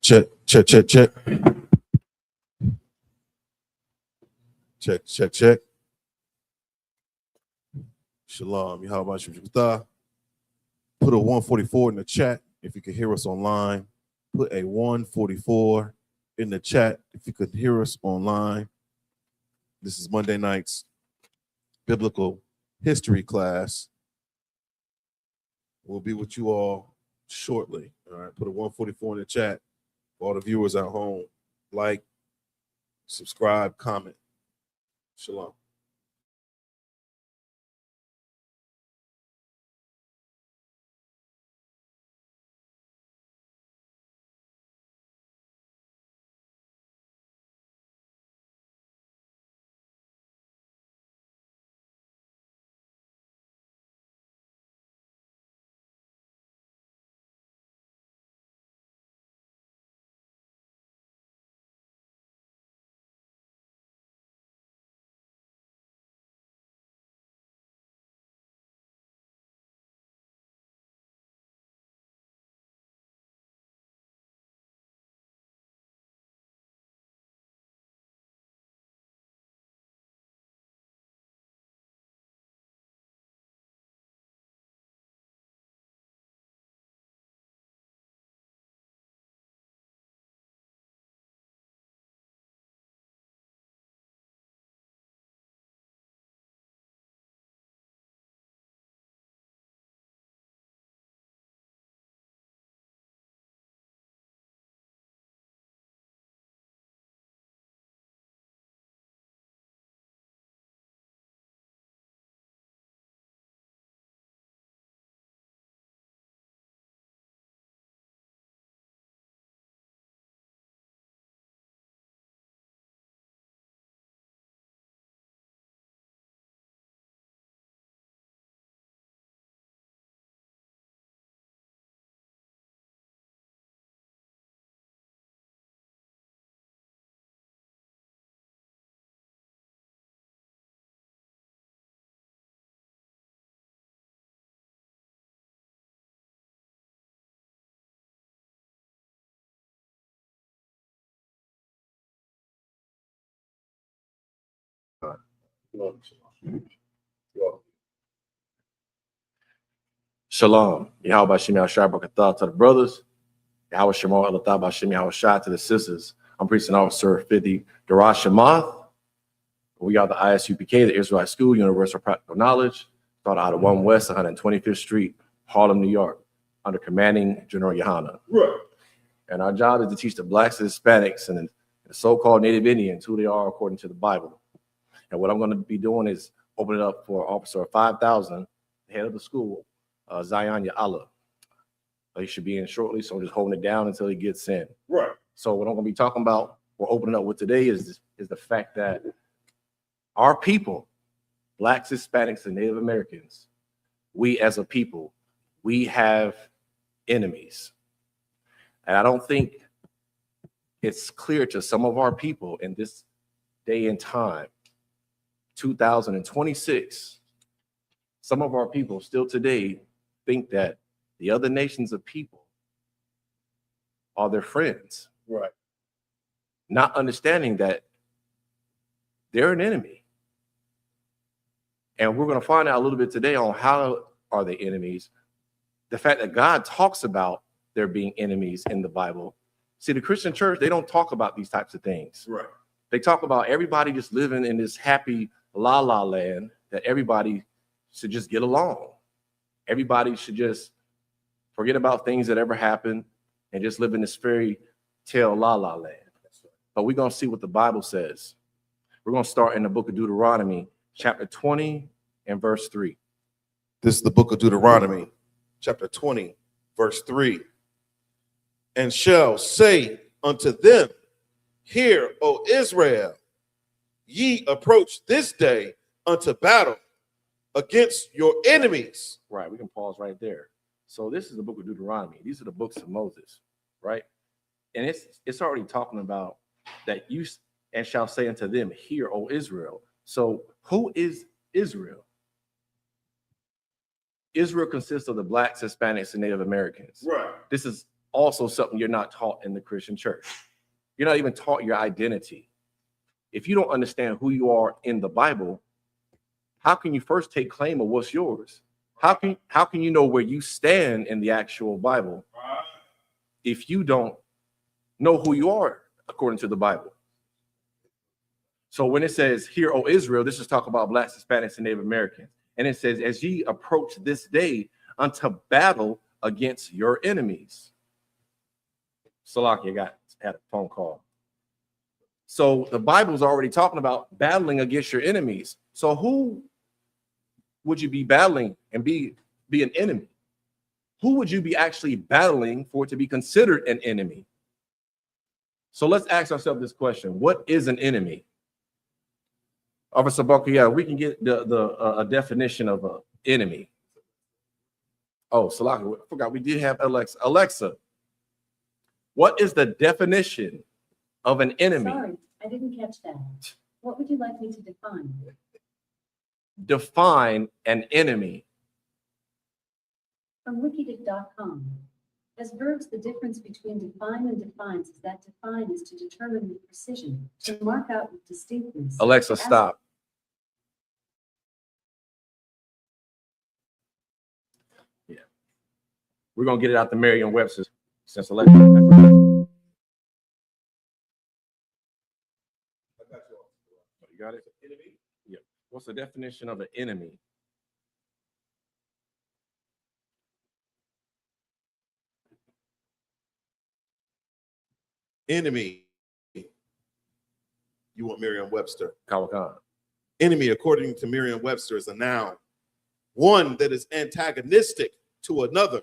Check, check, check, check. Check, check, check. Shalom. YAHANNA. Put a 144 in the chat if you can hear us online. Put a 144 in the chat if you could hear us online. This is Monday night's biblical history class. We'll be with you all shortly. All right, put a 144 in the chat for all the viewers at home. Like, subscribe, comment. Shalom. Shalom. Yahweh Shem Yahshua to the brothers. Yahweh Shemar Elatah Shem Yahweh to the sisters. I'm Preaching Officer 50 Darash Shamath. We are the I.S.U.P.K, the Israelite School, Universal Practical Knowledge, started out of 1 West 125th Street, Harlem, New York, under commanding General YAHANNA. Right. And our job is to teach the blacks and Hispanics and the so-called Native Indians who they are according to the Bible. And what I'm going to be doing is open it up for Officer 5000, the head of the school, Zion Ya'Allah. He should be in shortly, so I'm just holding it down until he gets in. Right. So what I'm going to be talking about, we're opening up with today is the fact that our people, blacks, Hispanics, and Native Americans, we as a people, we have enemies. And I don't think it's clear to some of our people in this day and time, 2026, some of our people still today think that the other nations of people are their friends. Right. Not understanding that they're an enemy. And we're going to find out a little bit today on how are they enemies. The fact that God talks about there being enemies in the Bible. See, the Christian church, they don't talk about these types of things. Right. They talk about everybody just living in this happy la-la land that everybody should just get along. Everybody should just forget about things that ever happened and just live in this fairy tale la-la land. But we're going to see what the Bible says. We're going to start in the book of Deuteronomy, chapter 20 and verse 3. This is the book of Deuteronomy, chapter 20, verse 3. And shall say unto them, Hear, O Israel, ye approach this day unto battle against your enemies. Right, we can pause right there. So this is the book of Deuteronomy. These are the books of Moses, right? And it's already talking about that you and shall say unto them, Hear, O Israel. So who is Israel? Israel consists of the blacks, Hispanics, and Native Americans. Right. This is also something you're not taught in the Christian church. You're not even taught your identity. If you don't understand who you are in the Bible, how can you first take claim of what's yours? How can you know where you stand in the actual Bible if you don't know who you are according to the Bible? So when it says, "Hear, O Israel," this is talking about Blacks, Hispanics, and Native Americans. And it says, "As ye approach this day unto battle against your enemies." Salakia had a phone call. So the Bible's already talking about battling against your enemies. So who would you be battling and be an enemy? Who would you be actually battling for to be considered an enemy? So let's ask ourselves this question: what is an enemy? Officer Bunker, yeah, we can get a definition of an enemy. Oh, Salaka, I forgot we did have Alexa. Alexa, what is the definition of an enemy? Sorry, I didn't catch that. What would you like me to define? Define an enemy. From wikidic.com. As verbs, the difference between define and defines is that define is to determine with precision, to mark out with distinctness. Alexa, stop. Yeah. We're going to get it out to Merriam-Webster since Alexa. You got it? Enemy? Yeah. What's the definition of an enemy? Enemy. You want Merriam-Webster? Kawakan. Enemy, according to Merriam-Webster, is a noun. One that is antagonistic to another,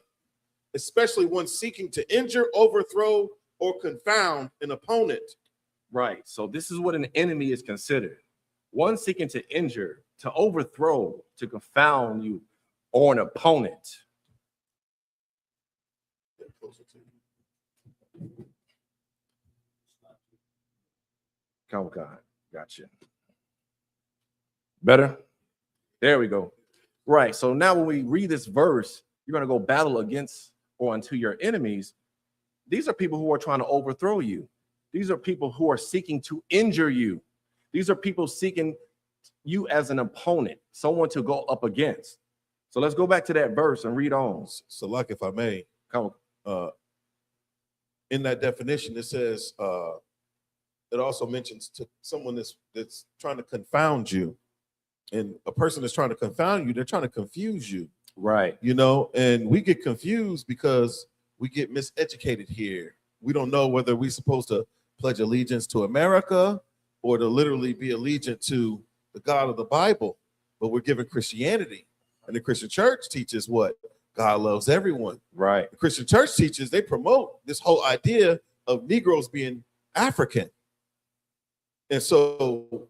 especially one seeking to injure, overthrow, or confound an opponent. Right. So this is what an enemy is considered. One seeking to injure, to overthrow, to confound you, or an opponent. Get closer to you. Kawakan. Gotcha. Better? There we go. Right. So now when we read this verse, you're going to go battle against or unto your enemies. These are people who are trying to overthrow you. These are people who are seeking to injure you. These are people seeking you as an opponent, someone to go up against. So let's go back to that verse and read on. So, like, if I may, Come on. in that definition, it says, it also mentions to someone that's trying to confound you. And a person that's trying to confound you, they're trying to confuse you. Right. You know, and we get confused because we get miseducated here. We don't know whether we're supposed to pledge allegiance to America or to literally be allegiant to the God of the Bible. But we're given Christianity. And the Christian church teaches what? God loves everyone. Right. The Christian church teaches, they promote this whole idea of Negroes being African. And so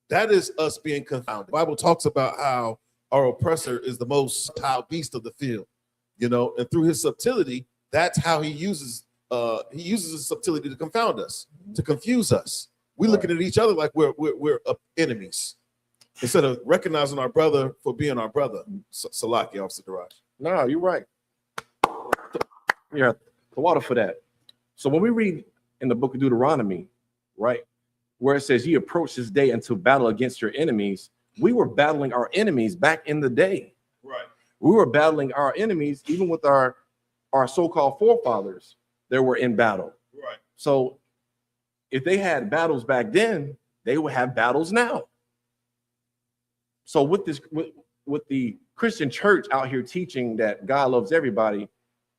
that is us being confounded. The Bible talks about how our oppressor is the most wild beast of the field, you know, and through his subtlety, that's how he uses his subtlety to confound us, to confuse us. We're looking at each other like we're enemies instead of recognizing our brother for being our brother. Salaki, Officer Daraj. No, you're right. Yeah, the water for that. So when we read in the book of Deuteronomy, right, where it says, "Ye approach this day unto battle against your enemies," we were battling our enemies back in the day. Right. We were battling our enemies even with our so-called forefathers that were in battle. Right. So if they had battles back then, they would have battles now. So with the Christian church out here teaching that God loves everybody,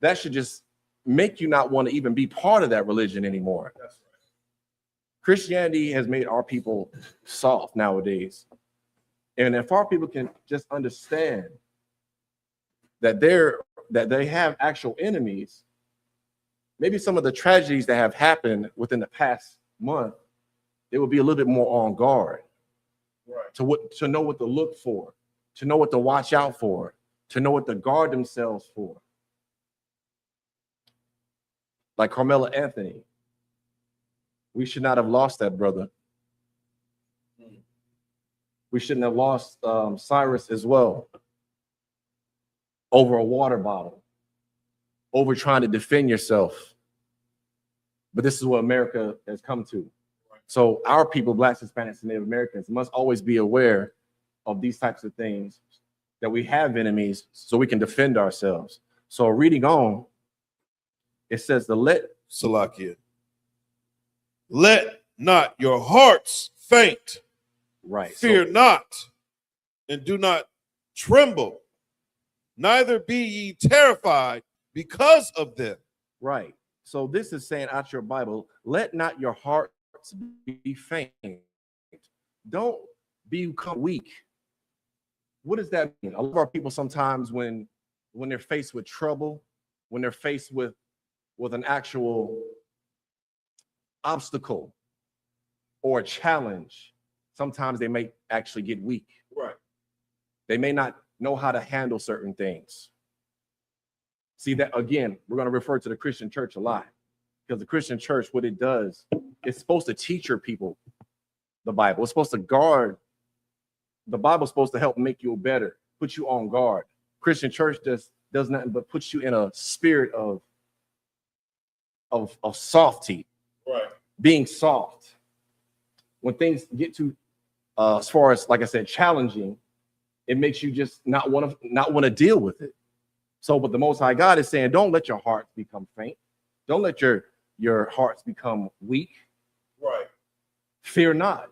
that should just make you not want to even be part of that religion anymore. That's right. Christianity has made our people soft nowadays. And if our people can just understand that they have actual enemies, maybe some of the tragedies that have happened within the past month, they will be a little bit more on guard. Right. To know what to look for, to know what to watch out for, to know what to guard themselves for. Like Carmela Anthony, we should not have lost that brother. We shouldn't have lost Cyrus as well over a water bottle. over trying to defend yourself. But this is what America has come to. So our people, Blacks, Hispanics, and Native Americans, must always be aware of these types of things, that we have enemies so we can defend ourselves. So reading on, it says Salakia. Let not your hearts faint. right. Fear not, and do not tremble. Neither be ye terrified because of them. Right. So this is saying out your Bible, let not your hearts be faint. Don't become weak. What does that mean? A lot of our people sometimes when they're faced with trouble, when they're faced with an actual obstacle or a challenge, sometimes they may actually get weak. Right. They may not know how to handle certain things. See that again, we're going to refer to the Christian church a lot, because the Christian church, what it does, it's supposed to teach your people the Bible. It's supposed to guard. The Bible's supposed to help make you better, put you on guard. Christian church does nothing but puts you in a spirit of softy, Right. being soft. When things get too, as far as, like I said, challenging, it makes you just not want to deal with it. So, but the Most High God is saying, don't let your hearts become faint. Don't let your hearts become weak. Right. Fear not.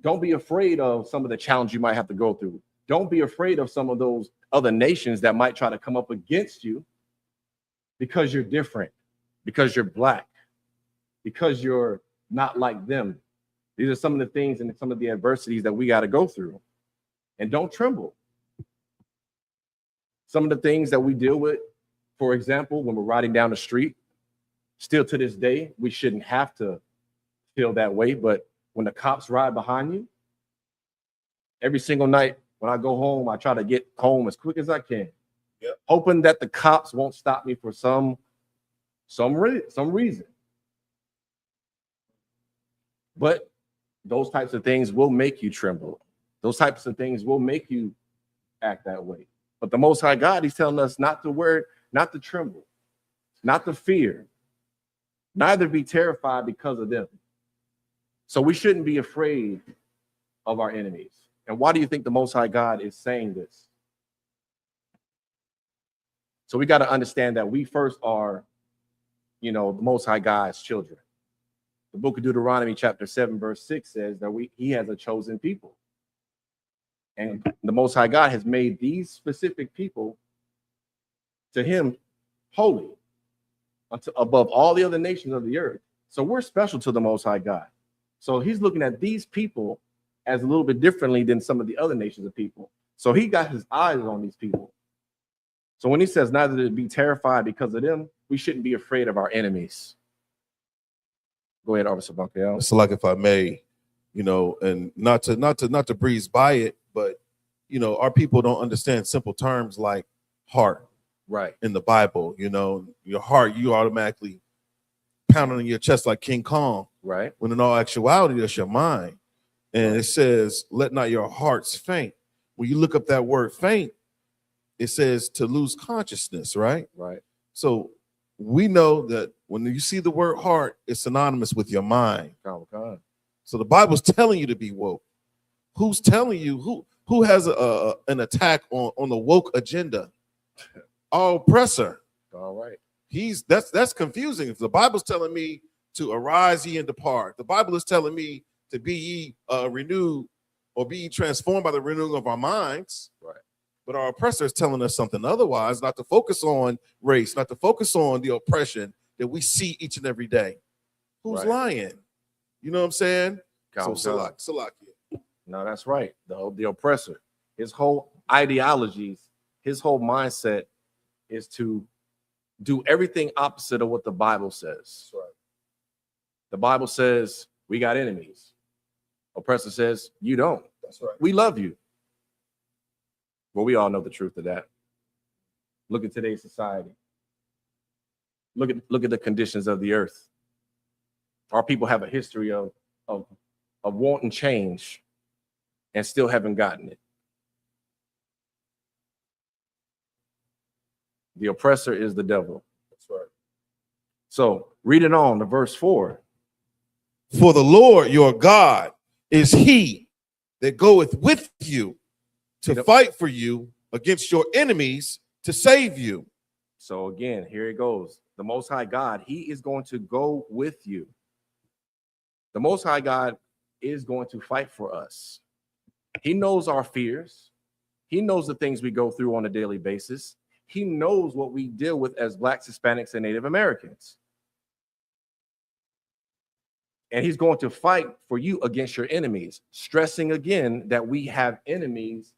Don't be afraid of some of the challenge you might have to go through. Don't be afraid of some of those other nations that might try to come up against you because you're different, because you're black, because you're not like them. These are some of the things and some of the adversities that we got to go through. And don't tremble. Some of the things that we deal with, for example, when we're riding down the street, still to this day, we shouldn't have to feel that way. But when the cops ride behind you, every single night when I go home, I try to get home as quick as I can, hoping that the cops won't stop me for some reason. But those types of things will make you tremble. Those types of things will make you act that way. But the Most High God, he's telling us not to worry, not to tremble, not to fear, neither be terrified because of them. So we shouldn't be afraid of our enemies. And why do you think the Most High God is saying this? So we got to understand that we first are, the Most High God's children. The book of Deuteronomy chapter 7 verse 6 says that he has a chosen people. And the Most High God has made these specific people to him holy above all the other nations of the earth. So we're special to the Most High God. So he's looking at these people as a little bit differently than some of the other nations of people. So he got his eyes on these people. So when he says neither to be terrified because of them, we shouldn't be afraid of our enemies. Go ahead, Officer Bunker. So, like, if I may, and not to breeze by it, but our people don't understand simple terms like heart. Right. In the Bible, your heart, you automatically pounding on your chest like King Kong. Right. When in all actuality, that's your mind. And it says, let not your hearts faint. When you look up that word faint, it says to lose consciousness, right? Right. So we know that when you see the word heart, it's synonymous with your mind. Oh, so the Bible's telling you to be woke. Who's telling you? Who has an attack on the woke agenda? Our oppressor. All right. That's confusing. If the Bible's telling me to arise ye and depart, the Bible is telling me to be ye renewed or be ye transformed by the renewing of our minds. Right. But our oppressor is telling us something otherwise, not to focus on race, not to focus on the oppression that we see each and every day. Who's lying? You know what I'm saying? Salakia. No, that's right. The oppressor, his whole ideologies, his whole mindset is to do everything opposite of what the Bible says. That's right. The Bible says we got enemies. Oppressor says you don't. That's right. We love you. Well, we all know the truth of that. Look at today's society. Look at the conditions of the earth. Our people have a history of wanting change and still haven't gotten it. The oppressor is the devil. That's right. So read it on to verse 4. For the Lord your God is he that goeth with you to Yep. fight for you against your enemies to save you. So again, here it goes. The Most High God, he is going to go with you. The Most High God is going to fight for us. He knows our fears. He knows the things we go through on a daily basis. He knows what we deal with as Blacks, Hispanics, and Native Americans. And he's going to fight for you against your enemies, stressing again that we have enemies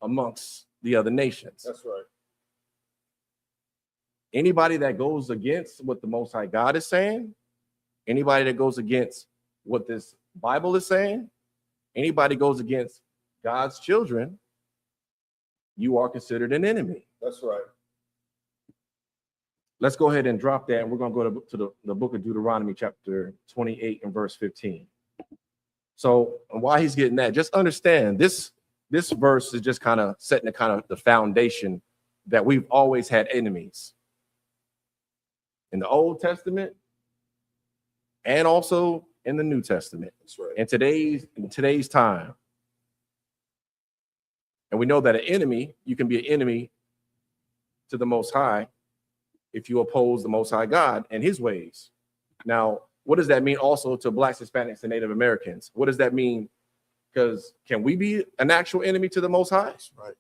amongst the other nations. That's right. Anybody that goes against what the Most High God is saying, anybody that goes against what this Bible is saying, anybody goes against God's children, you are considered an enemy. That's right. Let's go ahead and drop that, and we're going to go to the book of Deuteronomy, chapter 28 and verse 15. So while he's getting that, just understand this verse is just kind of setting the foundation that we've always had enemies. In the Old Testament and also in the New Testament. That's right. In today's time. And we know that an enemy, you can be an enemy to the Most High if you oppose the Most High God and his ways. Now, what does that mean also to Blacks, Hispanics, and Native Americans? What does that mean? Because can we be an actual enemy to the Most High? That's right.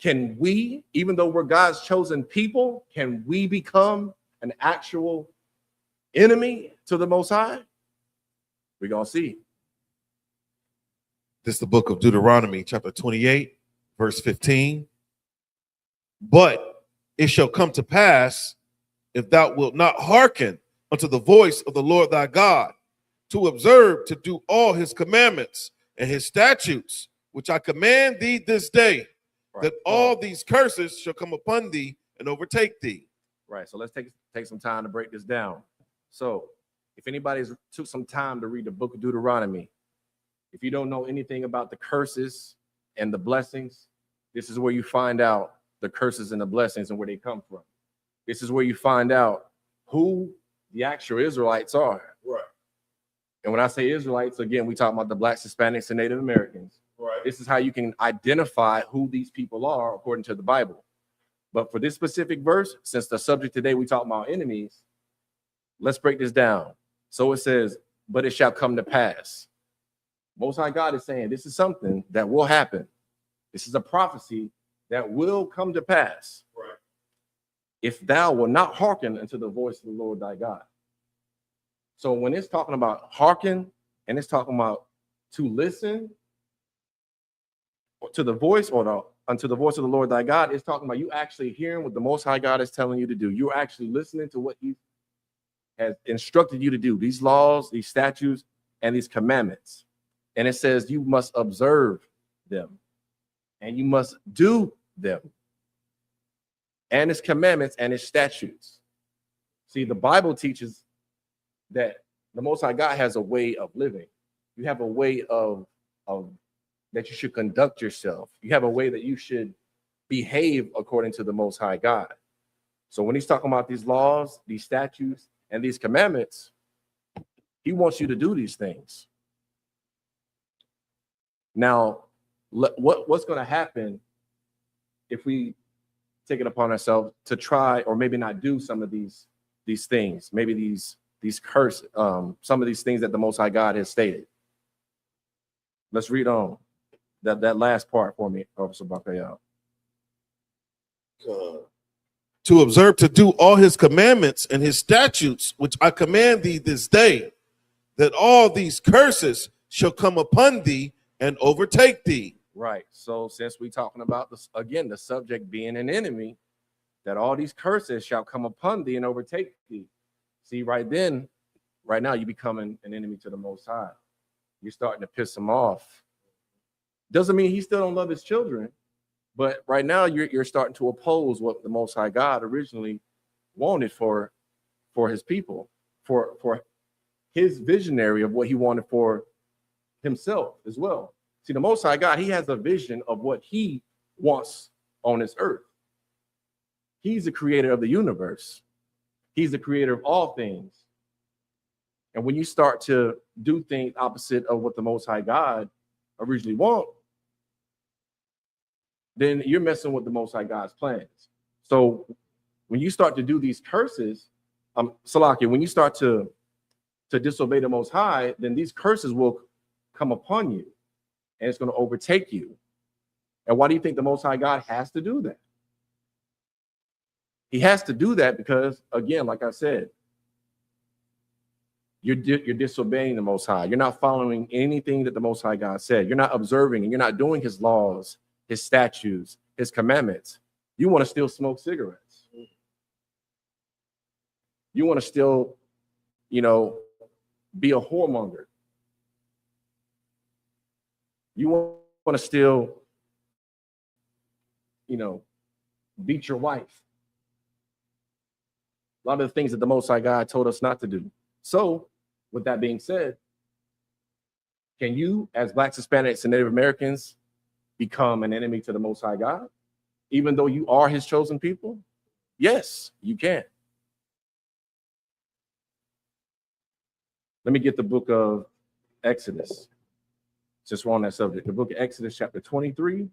Can we, even though we're God's chosen people, can we become an actual enemy to the Most High? We're going to see. This is the book of Deuteronomy, chapter 28, verse 15. But it shall come to pass, if thou wilt not hearken unto the voice of the Lord thy God, to observe to do all his commandments and his statutes, which I command thee this day, Right. that all these curses shall come upon thee and overtake thee. Right. So let's take some time to break this down. So if anybody's took some time to read the book of Deuteronomy, if you don't know anything about the curses and the blessings, this is where you find out the curses and the blessings and where they come from. This is where you find out who the actual Israelites are. Right. And when I say Israelites, again, we talk about the Blacks, Hispanics, and Native Americans. Right. This is how you can identify who these people are according to the Bible. But for this specific verse, since the subject today we talk about enemies, let's break this down. So it says, but it shall come to pass. Most High God is saying this is something that will happen. This is a prophecy that will come to pass. Right. If thou will not hearken unto the voice of the Lord thy God. So when it's talking about hearken and it's talking about to listen to the voice or unto the voice of the Lord thy God, it's talking about you actually hearing what the Most High God is telling you to do. You're actually listening to what he has instructed you to do, these laws, these statutes, and these commandments. And it says you must observe them and you must do them and his commandments and his statutes. See, the Bible teaches that the Most High God has a way of living. You have a way of that you should conduct yourself. You have a way that you should behave according to the Most High God. So when he's talking about these laws, these statutes, and these commandments, he wants you to do these things. Now, what's going to happen if we take it upon ourselves to try or maybe not do some of these things, maybe these curse, some of these things that the Most High God has stated? Let's read on that last part for me, Officer Bakayow. To observe to do all his commandments and his statutes, which I command thee this day, that all these curses shall come upon thee and overtake thee. Right. So since we're talking about this again, the subject being an enemy, that all these curses shall come upon thee and overtake thee. See, right now, you're becoming an enemy to the Most High. You're starting to piss him off. Doesn't mean he still don't love his children, but right now you're starting to oppose what the Most High God originally wanted for his people, for his visionary of what he wanted for himself as well. See, the Most High God, he has a vision of what he wants on this earth. He's the creator of the universe. He's the creator of all things. And when you start to do things opposite of what the Most High God originally want, then you're messing with the Most High God's plans. So when you start to do these curses, Salakia, when you start to disobey the Most High, then these curses will come upon you and it's going to overtake you. And why do you think the Most High God has to do that? He has to do that because, again, like I said, you're disobeying the Most High. You're not following anything that the Most High God said. You're not observing and you're not doing his laws, his statutes, his commandments. You want to still smoke cigarettes. You want to still, be a whoremonger. You want to still, beat your wife. A lot of the things that the Most High God told us not to do. So, with that being said, can you, as Blacks, Hispanics, and Native Americans, become an enemy to the Most High God, even though you are his chosen people? Yes, you can. Let me get the book of Exodus. Just we're on that subject. The book of Exodus, chapter 23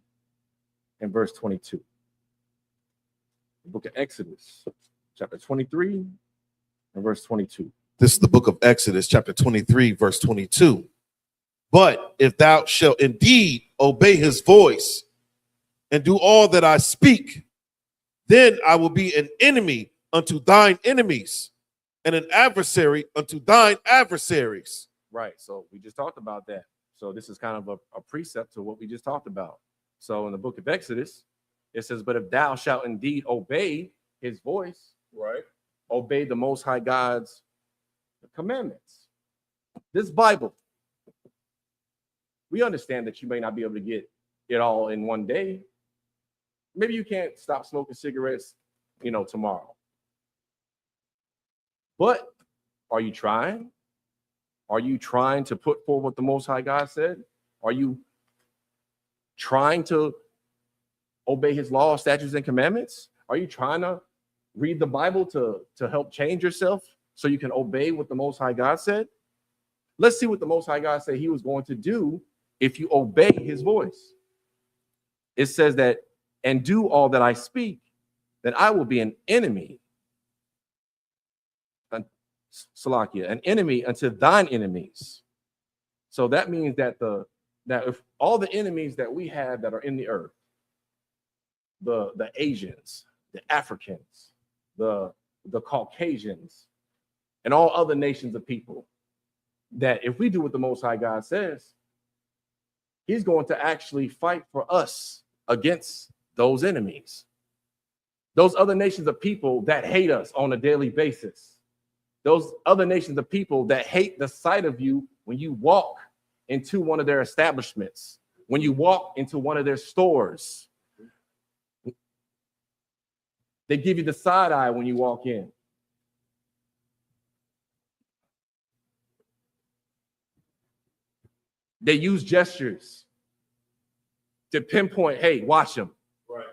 and verse 22. The book of Exodus, chapter 23 and verse 22. This is the book of Exodus, chapter 23, verse 22. But if thou shalt indeed obey his voice and do all that I speak, then I will be an enemy unto thine enemies and an adversary unto thine adversaries. Right. So we just talked about that. So this is kind of a precept to what we just talked about. So in the book of Exodus, it says, but if thou shalt indeed obey his voice, Right. obey the Most High God's commandments. This Bible, we understand that you may not be able to get it all in one day. Maybe you can't stop smoking cigarettes, tomorrow. But are you trying? Are you trying to put forward what the Most High God said? Are you trying to obey his law, statutes, and commandments? Are you trying to read the Bible to help change yourself so you can obey what the Most High God said? Let's see what the Most High God said he was going to do if you obey his voice. It says that, and do all that I speak, that I will be an enemy, Salakia, an enemy unto thine enemies. So that means that if all the enemies that we have that are in the earth, the Asians, the Africans, the Caucasians, and all other nations of people, that if we do what the Most High God says, he's going to actually fight for us against those enemies. Those other nations of people that hate us on a daily basis. Those other nations of people that hate the sight of you when you walk into one of their establishments, when you walk into one of their stores. They give you the side eye when you walk in. They use gestures to pinpoint, hey, watch them. Right.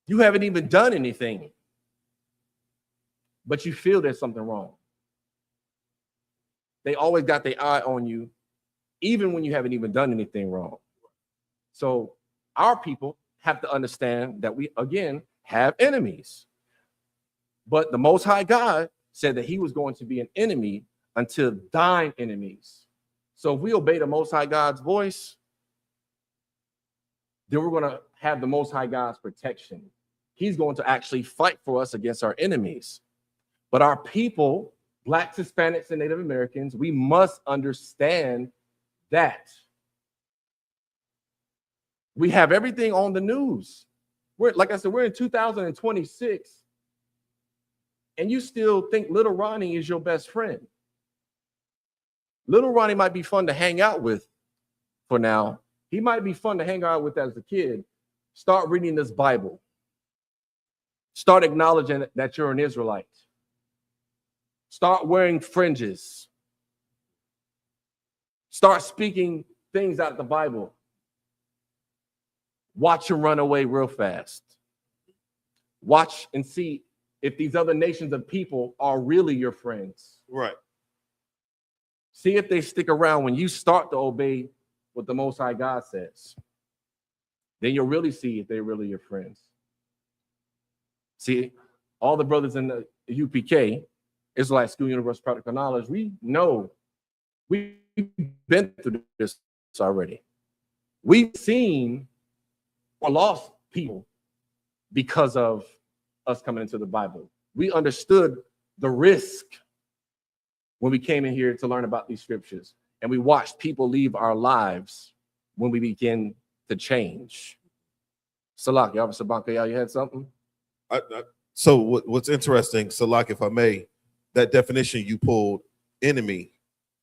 You haven't even done anything, but you feel there's something wrong. They always got their eye on you, even when you haven't even done anything wrong. So our people have to understand that we, again, have enemies. But the Most High God said that he was going to be an enemy unto thine enemies. So if we obey the Most High God's voice, then we're going to have the Most High God's protection. He's going to actually fight for us against our enemies. But our people, Blacks, Hispanics, and Native Americans, we must understand that. We have everything on the news. Like I said, we're in 2026, and you still think little Ronnie is your best friend. Little Ronnie might be fun to hang out with for now. He might be fun to hang out with as a kid. Start reading this Bible. Start acknowledging that you're an Israelite. Start wearing fringes. Start speaking things out of the Bible. Watch him run away real fast. Watch and see if these other nations of people are really your friends. Right. See if they stick around when you start to obey what the Most High God says. Then you'll really see if they're really your friends. See, all the brothers in the UPK, Israelite School Universal Practical Knowledge, we know we've been through this already. We've seen or lost people because of us coming into the Bible. We understood the risk when we came in here to learn about these scriptures, and we watched people leave our lives when we begin to change. Salak, y'all, Sabanka, you had something? So what's interesting, Salak, if I may, that definition you pulled, enemy,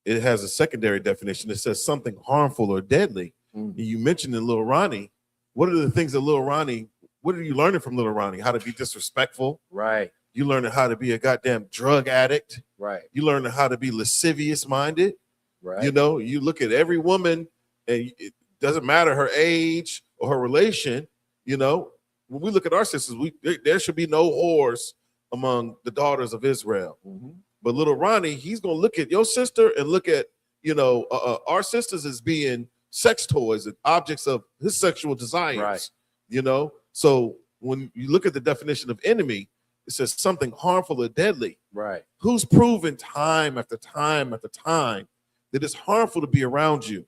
it has a secondary definition. It says something harmful or deadly. Mm. You mentioned in Lil Ronnie, what are the things that Lil Ronnie, what are you learning from Lil Ronnie? How to be disrespectful. Right. You learning how to be a goddamn drug addict. Right. You learning how to be lascivious minded. Right. You know, you look at every woman and it doesn't matter her age or her relation. You know, when we look at our sisters, there should be no whores among the daughters of Israel. Mm-hmm. But little Ronnie, he's gonna look at your sister and look at, you know, our sisters as being sex toys and objects of his sexual desires. Right. You know, so when you look at the definition of enemy, it says something harmful or deadly. Right. Who's proven time after time after time that it's harmful to be around you?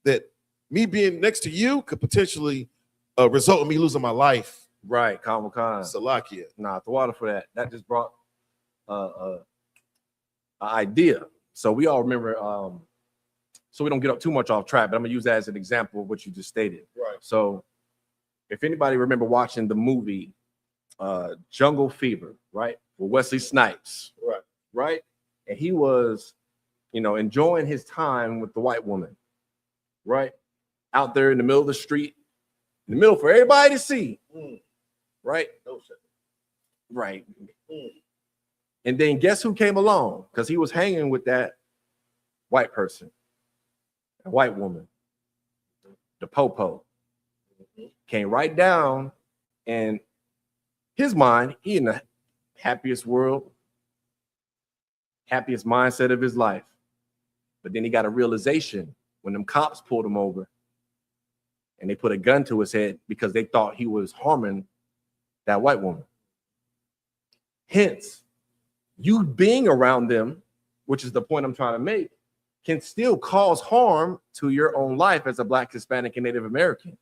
That me being next to you could potentially result in me losing my life. Right. Khan. Salakia. Nah, the water for that. That just brought an idea. So we all remember, so we don't get up too much off track, but I'm gonna use that as an example of what you just stated. Right. So if anybody remember watching the movie Jungle Fever, right? With Wesley Snipes. Right. Right. And he was, you know, enjoying his time with the white woman, right? Out there in the middle of the street, in the middle for everybody to see. Mm. Right? No, sir. Right. Mm. And then guess who came along? Because he was hanging with that white person, a white woman, the popo. Came right down, and his mind, he in the happiest world, happiest mindset of his life. But then he got a realization when them cops pulled him over and they put a gun to his head because they thought he was harming that white woman. Hence, you being around them, which is the point I'm trying to make, can still cause harm to your own life as a Black, Hispanic, and Native American.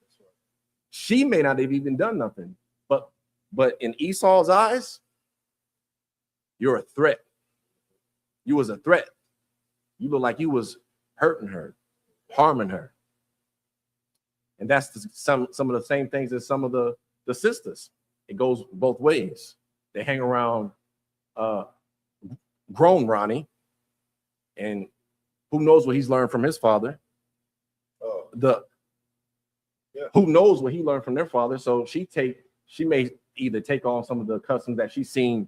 She may not have even done nothing, but in Esau's eyes, you're a threat. You was a threat. You look like you was hurting her, harming her. And that's some of the same things as some of the sisters. It goes both ways. They hang around grown Ronnie, and who knows what he's learned from his father. Who knows what he learned from their father. So she may either take on some of the customs that she's seen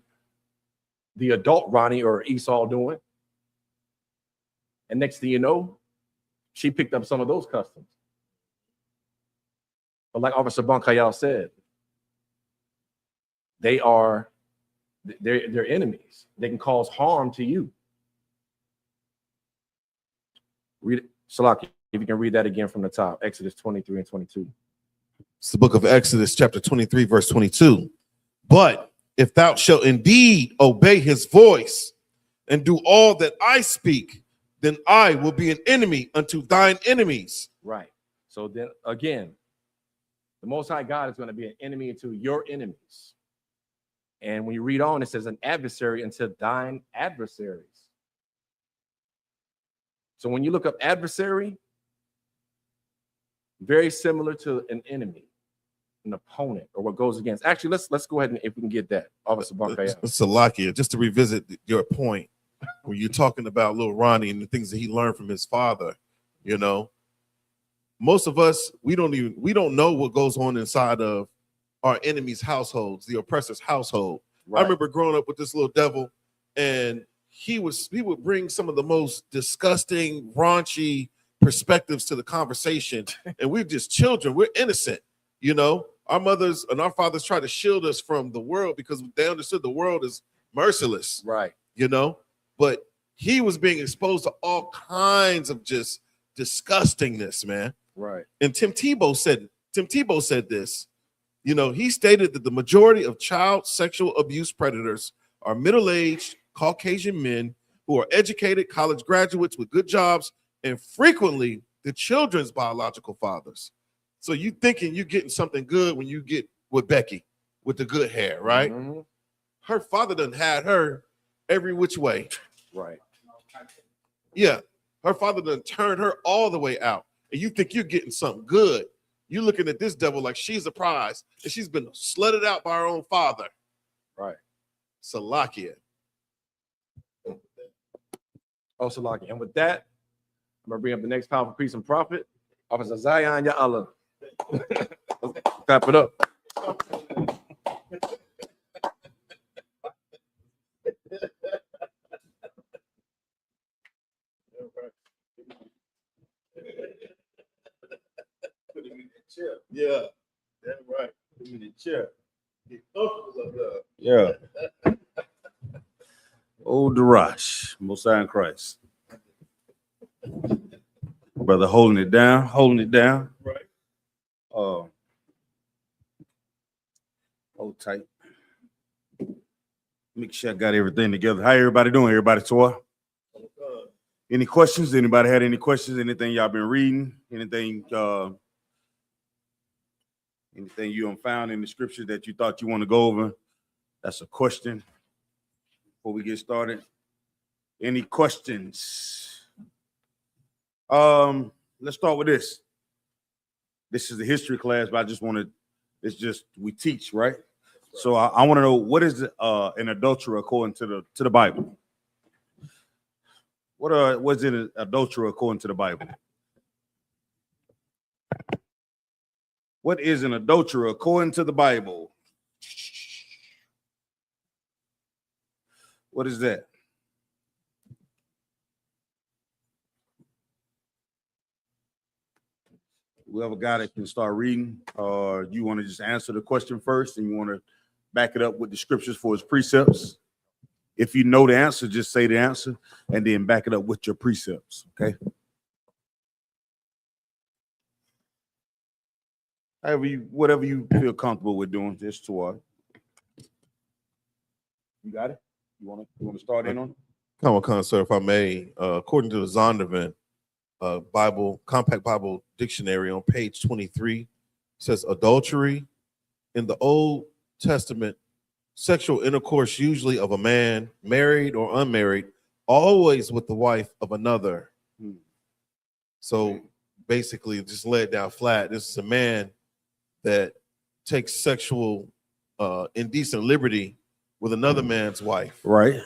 the adult Ronnie or Esau doing. And next thing you know, she picked up some of those customs. But like Officer Bankayal said, they're enemies. They can cause harm to you. Read it, Shalaki, if you can read that again from the top, Exodus 23 and 22. It's the book of Exodus, chapter 23, verse 22. But if thou shalt indeed obey his voice and do all that I speak, then I will be an enemy unto thine enemies. Right. So then again, the Most High God is going to be an enemy to your enemies. And when you read on, it says an adversary unto thine adversaries. So when you look up adversary, very similar to an enemy, an opponent, or what goes against. Actually, let's go ahead and if we can get that. Officer Bankaya. Salakia, just to revisit your point, when you're talking about little Ronnie and the things that he learned from his father, you know, most of us, we don't know what goes on inside of our enemies' households, the oppressor's household. Right. I remember growing up with this little devil, and he would bring some of the most disgusting, raunchy perspectives to the conversation, and we're just children, we're innocent, you know. Our mothers and our fathers try to shield us from the world because they understood the world is merciless, Right. you know. But he was being exposed to all kinds of just disgustingness, man. Right. And Tim Tebow said this. You know, he stated that the majority of child sexual abuse predators are middle-aged Caucasian men who are educated college graduates with good jobs and frequently the children's biological fathers. So you thinking you're getting something good when you get with Becky with the good hair, right? Mm-hmm. Her father done had her every which way. Right. Yeah, her father done turned her all the way out. And you think you're getting something good. You're looking at this devil like she's a prize, and she's been slutted out by her own father. Right. Salakia. Oh, Salaki. And with that, I'm gonna bring up the next powerful priest and prophet, Officer Zion Ya'Allah. Clap it up. Yeah, that's right. Put him in the chair. Get comfortable up there. Yeah. Old Darash, Most High in Christ. Brother holding it down. Right. Hold tight. Make sure I got everything together. How everybody doing? Everybody tour? Any questions? Anybody had any questions? Anything y'all been reading? Anything you done found in the scripture that you thought you want to go over? That's a question before we get started. Any questions? Let's start with this. This is the history class, but I just want to, it's just, we teach, right? So I want to know, what is an adulterer according to the Bible? What was it an adulterer according to the Bible? What is an adulterer according to the Bible? What is that? We have a guy that can start reading, or you want to just answer the question first and you want to back it up with the scriptures for his precepts? If you know the answer, just say the answer and then back it up with your precepts, okay? Whatever you feel comfortable with doing, just toward. You got it? You want to start in on it? Come on, sir, if I may. According to the Zondervan Compact Bible Dictionary on page 23, says adultery in the Old Testament, sexual intercourse usually of a man, married or unmarried, always with the wife of another. So basically, just lay it down flat. This is a man that takes sexual indecent liberty with another man's wife. Right.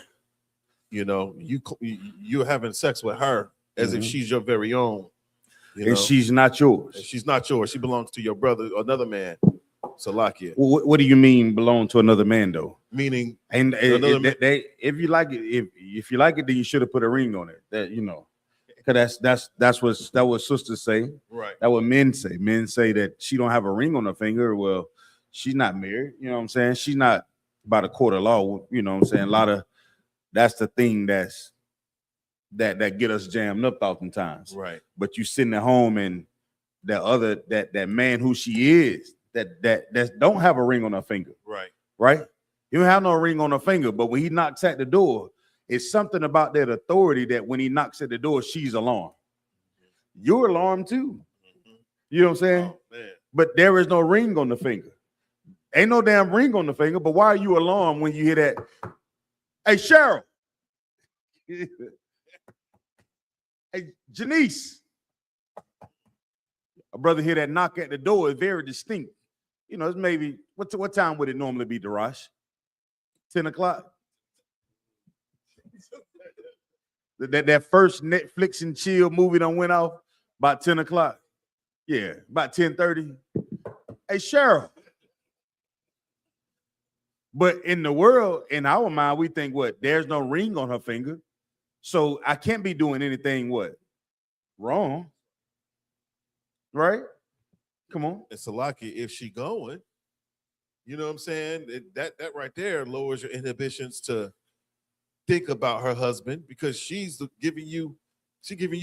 You know, you're having sex with her as if she's your very own. You know? And she's not yours. And she's not yours. She belongs to your brother, another man. Salakia. What do you mean belong to another man though? Meaning, and if you like it, if you like it, then you should have put a ring on it. That, you know, because that's what sisters say. right? That's what men say. Men say that she don't have a ring on her finger. Well, she's not married. You know what I'm saying? She's not by the court of law. You know what I'm saying? A lot of that's the thing that get us jammed up oftentimes. Right. But you sitting at home and that man who she is that don't have a ring on her finger. Right. You don't have no ring on her finger, but when he knocks at the door, it's something about that authority that when he knocks at the door, she's alarmed. You're alarmed too. You know what I'm saying? Oh, man. But there is no ring on the finger. Ain't no damn ring on the finger, but why are you alarmed when you hear that? Hey, Cheryl. Hey, Janice. A brother hear that knock at the door is very distinct. You know, it's maybe, what time would it normally be, Darash? 10 o'clock? That first Netflix and chill movie done went off about 10 o'clock. Yeah, about 10:30. Hey, Cheryl. But in the world, in our mind, we think what? There's no ring on her finger. So I can't be doing anything what? Wrong. Right? Come on. And Salakia, if she going, You know what I'm saying? That right there lowers your inhibitions to think about her husband because she's giving you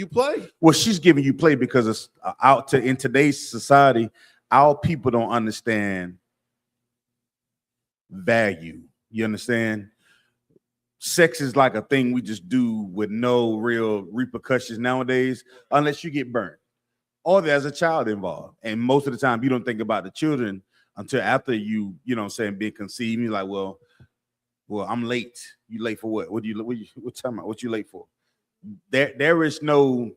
play. Well, she's giving you play because it's out to in today's society, our people don't understand value. You understand? Sex is like a thing we just do with no real repercussions nowadays, unless you get burnt or there's a child involved. And most of the time, you don't think about the children until after you know what I'm saying, being conceived. You're like, well, I'm late. You late for what? What you talking about? What you late for? There is no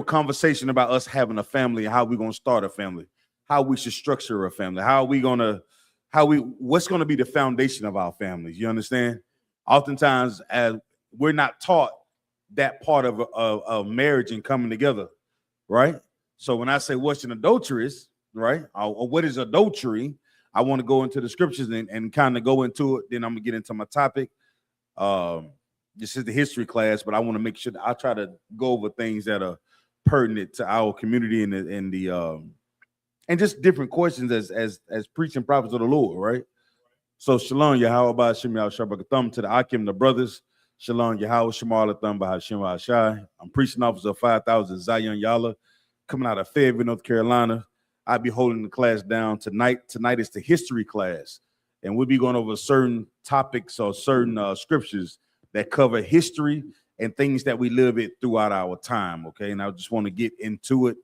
conversation about us having a family, how we're gonna start a family, how we should structure a family, what's gonna be the foundation of our families. You understand? Oftentimes, as we're not taught that part of marriage and coming together, right? So when I say what's an adulteress, right, or what is adultery, I want to go into the scriptures and kind of go into it. Then I'm gonna get into my topic. This is the history class, but I want to make sure that I try to go over things that are pertinent to our community and just different questions as preaching prophets of the Lord, right? So Shalom, Yahweh, Shem Yahweh, thumb to the Akim, the brothers. Shalom, Yahweh, Shemal, thumb, Bahashem, Shai. I'm preaching officer of 5,000 Zion Yalla, coming out of Fayetteville, North Carolina. I'll be holding the class down tonight. Tonight is the history class, and we'll be going over certain topics or certain scriptures that cover history and things that we live it throughout our time. Okay, and I just want to get into it.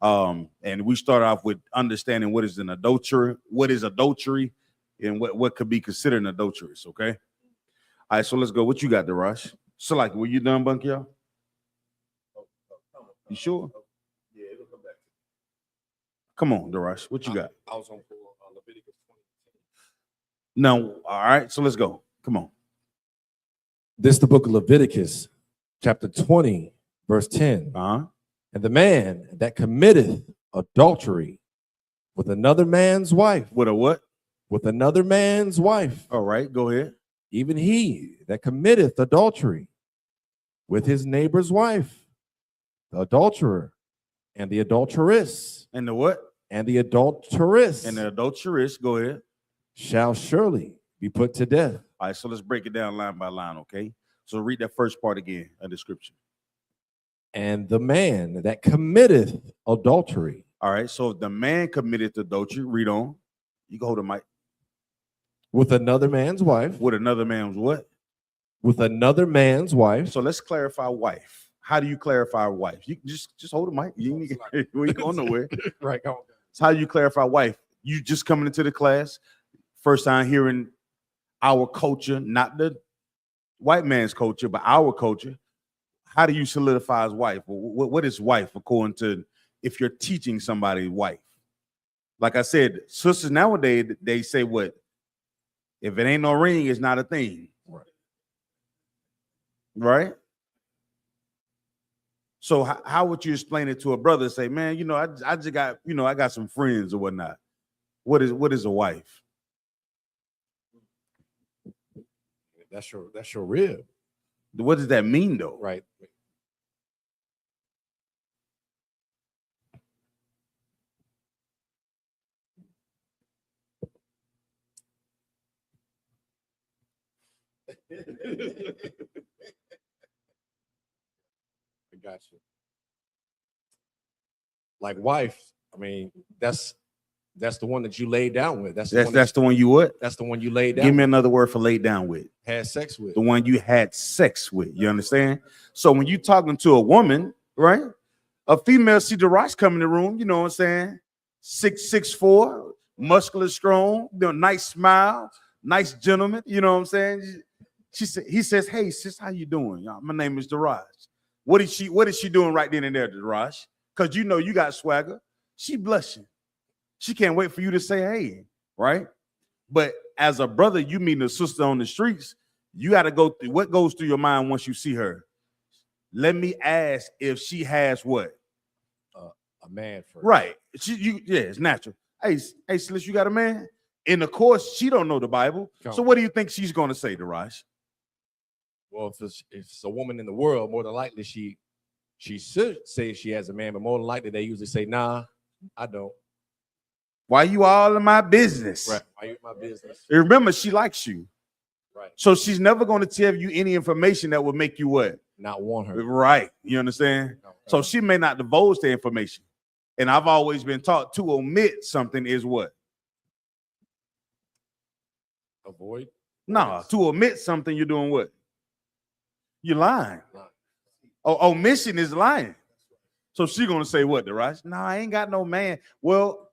And we start off with understanding what is adultery, and what could be considered an adulteress. Okay. All right, so let's go. What you got, Darash? So, like, were you done, Bunky? You sure? Yeah, it'll come back. Come on, Darash. What you got? I was on Leviticus 20. No. All right, so let's go. Come on. This is the book of Leviticus, chapter 20, verse 10. Uh-huh. And the man that committeth adultery with another man's wife. With a what? With another man's wife. All right, go ahead. Even he that committeth adultery with his neighbor's wife, the adulterer and the adulteress. And the what? And the adulteress. And the adulteress, go ahead. Shall surely be put to death. All right, so let's break it down line by line, okay? So read that first part again of the scripture. And the man that committeth adultery. All right, so if the man committed adultery, read on. You can hold the mic. With another man's wife. With another man's what? With another man's wife. So let's clarify wife. How do you clarify wife? You just hold the mic. You ain't going nowhere. Right. Go on. So how do you clarify wife? You just coming into the class, first time hearing our culture, not the white man's culture, but our culture. How do you solidify as wife? What is wife according to if you're teaching somebody wife? Like I said, sisters nowadays, they say what? If it ain't no ring, it's not a thing. Right? So how would you explain it to a brother? Say, man, I just got, I got some friends or whatnot. What is a wife? That's your rib. What does that mean though? Right. I got you. Like wife, I mean, that's the one that you laid down with. That's the one you what? That's the one you laid down. Give me another word for laid down with. Had sex with. The one you had sex with. You understand? So when you talking to a woman, right? A female, see the rice come in the room, you know what I'm saying? 6'4", muscular, strong, nice smile, nice gentleman, you know what I'm saying? He says, hey, sis, how you doing? My name is Daraj. What is she doing right then and there, Daraj? Because you got swagger. She blushing. She can't wait for you to say, hey, right? But as a brother, you meet a sister on the streets, you got to go through what goes through your mind once you see her. Let me ask if she has what? A man first. Right. It's natural. Hey, Sliss, you got a man? And of course, she don't know the Bible. So what do you think she's going to say, Daraj? Well, if it's a woman in the world, more than likely she should say she has a man, but more than likely they usually say, nah, I don't. Why you all in my business? Right. Why you my business? And remember, she likes you. Right. So she's never going to tell you any information that would make you what? Not want her. Right. You understand? Okay. So she may not divulge the information. And I've always been taught to omit something is what? Avoid. Nah, to omit something, you're doing what? You're lying. Lying. Oh, omission is lying. So she gonna say what, Daraj? No, I ain't got no man. Well,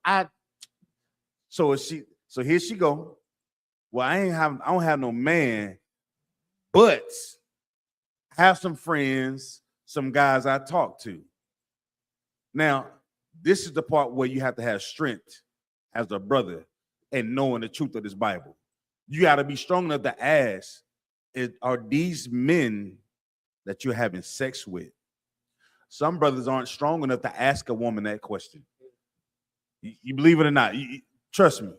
so here she go. Well, I don't have no man, but I have some friends, some guys I talk to. Now, this is the part where you have to have strength as a brother and knowing the truth of this Bible. You got to be strong enough to ask, are these men that you're having sex with? Some brothers aren't strong enough to ask a woman that question. You believe it or not, trust me.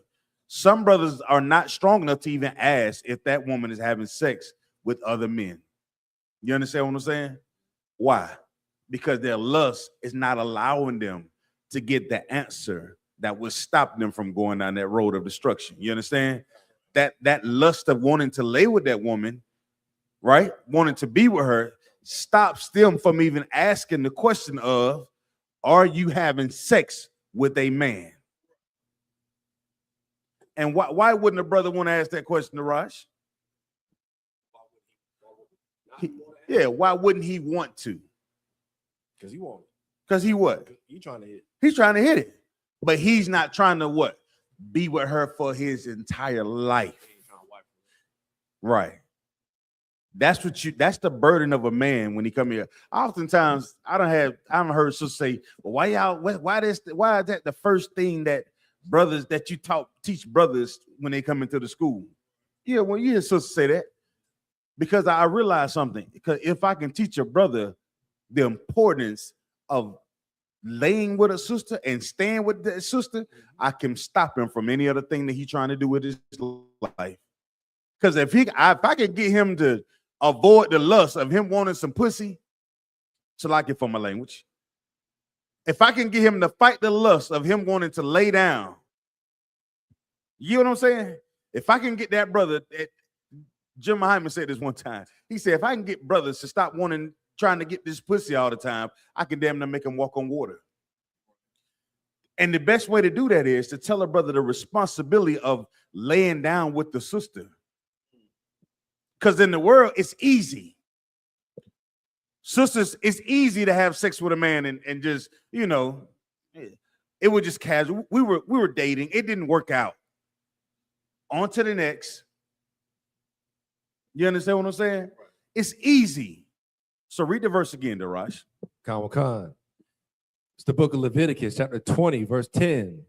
Some brothers are not strong enough to even ask if that woman is having sex with other men. You understand what I'm saying? Why? Because their lust is not allowing them to get the answer that would stop them from going down that road of destruction. You understand? That lust of wanting to lay with that woman, right? Wanting to be with her, stops them from even asking the question of, are you having sex with a man? And why wouldn't a brother want to ask that question to Raj? Yeah, why wouldn't he want to? Because he won't. Because he what? He trying to hit. He's trying to hit it. But he's not trying to what? Be with her for his entire life. Right. That's the burden of a man when he come here. Oftentimes, I haven't heard sisters say, well, why is that the first thing that brothers that you teach brothers when they come into the school? Yeah, well, you hear sisters say that. Because I realize something. Because if I can teach a brother the importance of laying with a sister and staying with that sister, I can stop him from any other thing that he's trying to do with his life. Because if I can get him to avoid the lust of him wanting some pussy, so like it for my language. If I can get him to fight the lust of him wanting to lay down, you know what I'm saying? If I can get that brother, Jim Hyman said this one time. He said, if I can get brothers to stop trying to get this pussy all the time, I can damn near make them walk on water. And the best way to do that is to tell a brother the responsibility of laying down with the sister. Because in the world, it's easy. Sisters, it's easy to have sex with a man and just, it was just casual. We were dating. It didn't work out. On to the next. You understand what I'm saying? It's easy. So read the verse again, Darash. Khan. It's the book of Leviticus, chapter 20, verse 10.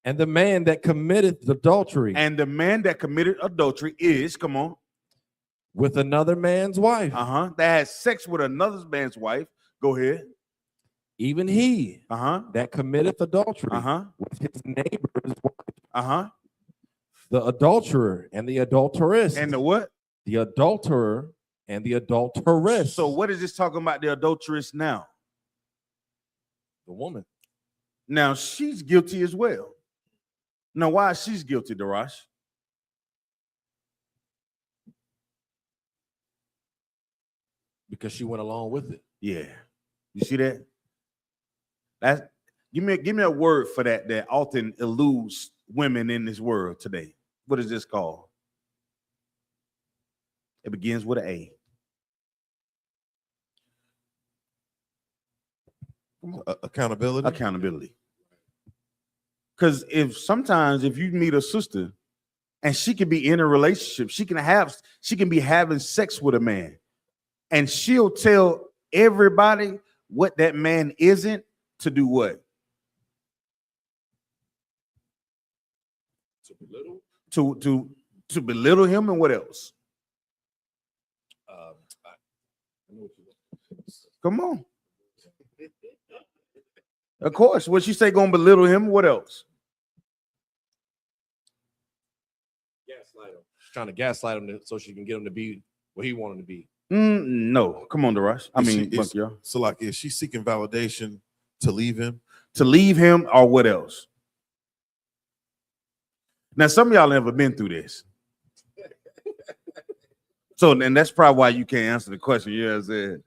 And the man that committeth adultery. And the man that committed adultery is, come on. With another man's wife. That has sex with another man's wife. Go ahead. Even he that committeth adultery with his neighbor's wife. The adulterer and the adulteress. And the what? The adulterer and the adulteress. So what is this talking about, the adulteress now? The woman. Now she's guilty as well. Now why is she guilty, Darash? Because she went along with it. Yeah. You see that? Give me a word for that often eludes women in this world today. What is this called? It begins with an A. Accountability. Accountability. Because sometimes if you meet a sister and she can be in a relationship, she can be having sex with a man, and she'll tell everybody what that man isn't to do what? To belittle. To belittle him, and what else? Come on. Of course. What she say gonna belittle him? What else? Gaslight him. She's trying to gaslight him so she can get him to be what he wanted to be. No. Come on, Darash. So like, is she seeking validation to leave him? To leave him, or what else? Now, some of y'all never been through this. So, and that's probably why you can't answer the question. You know what I'm saying?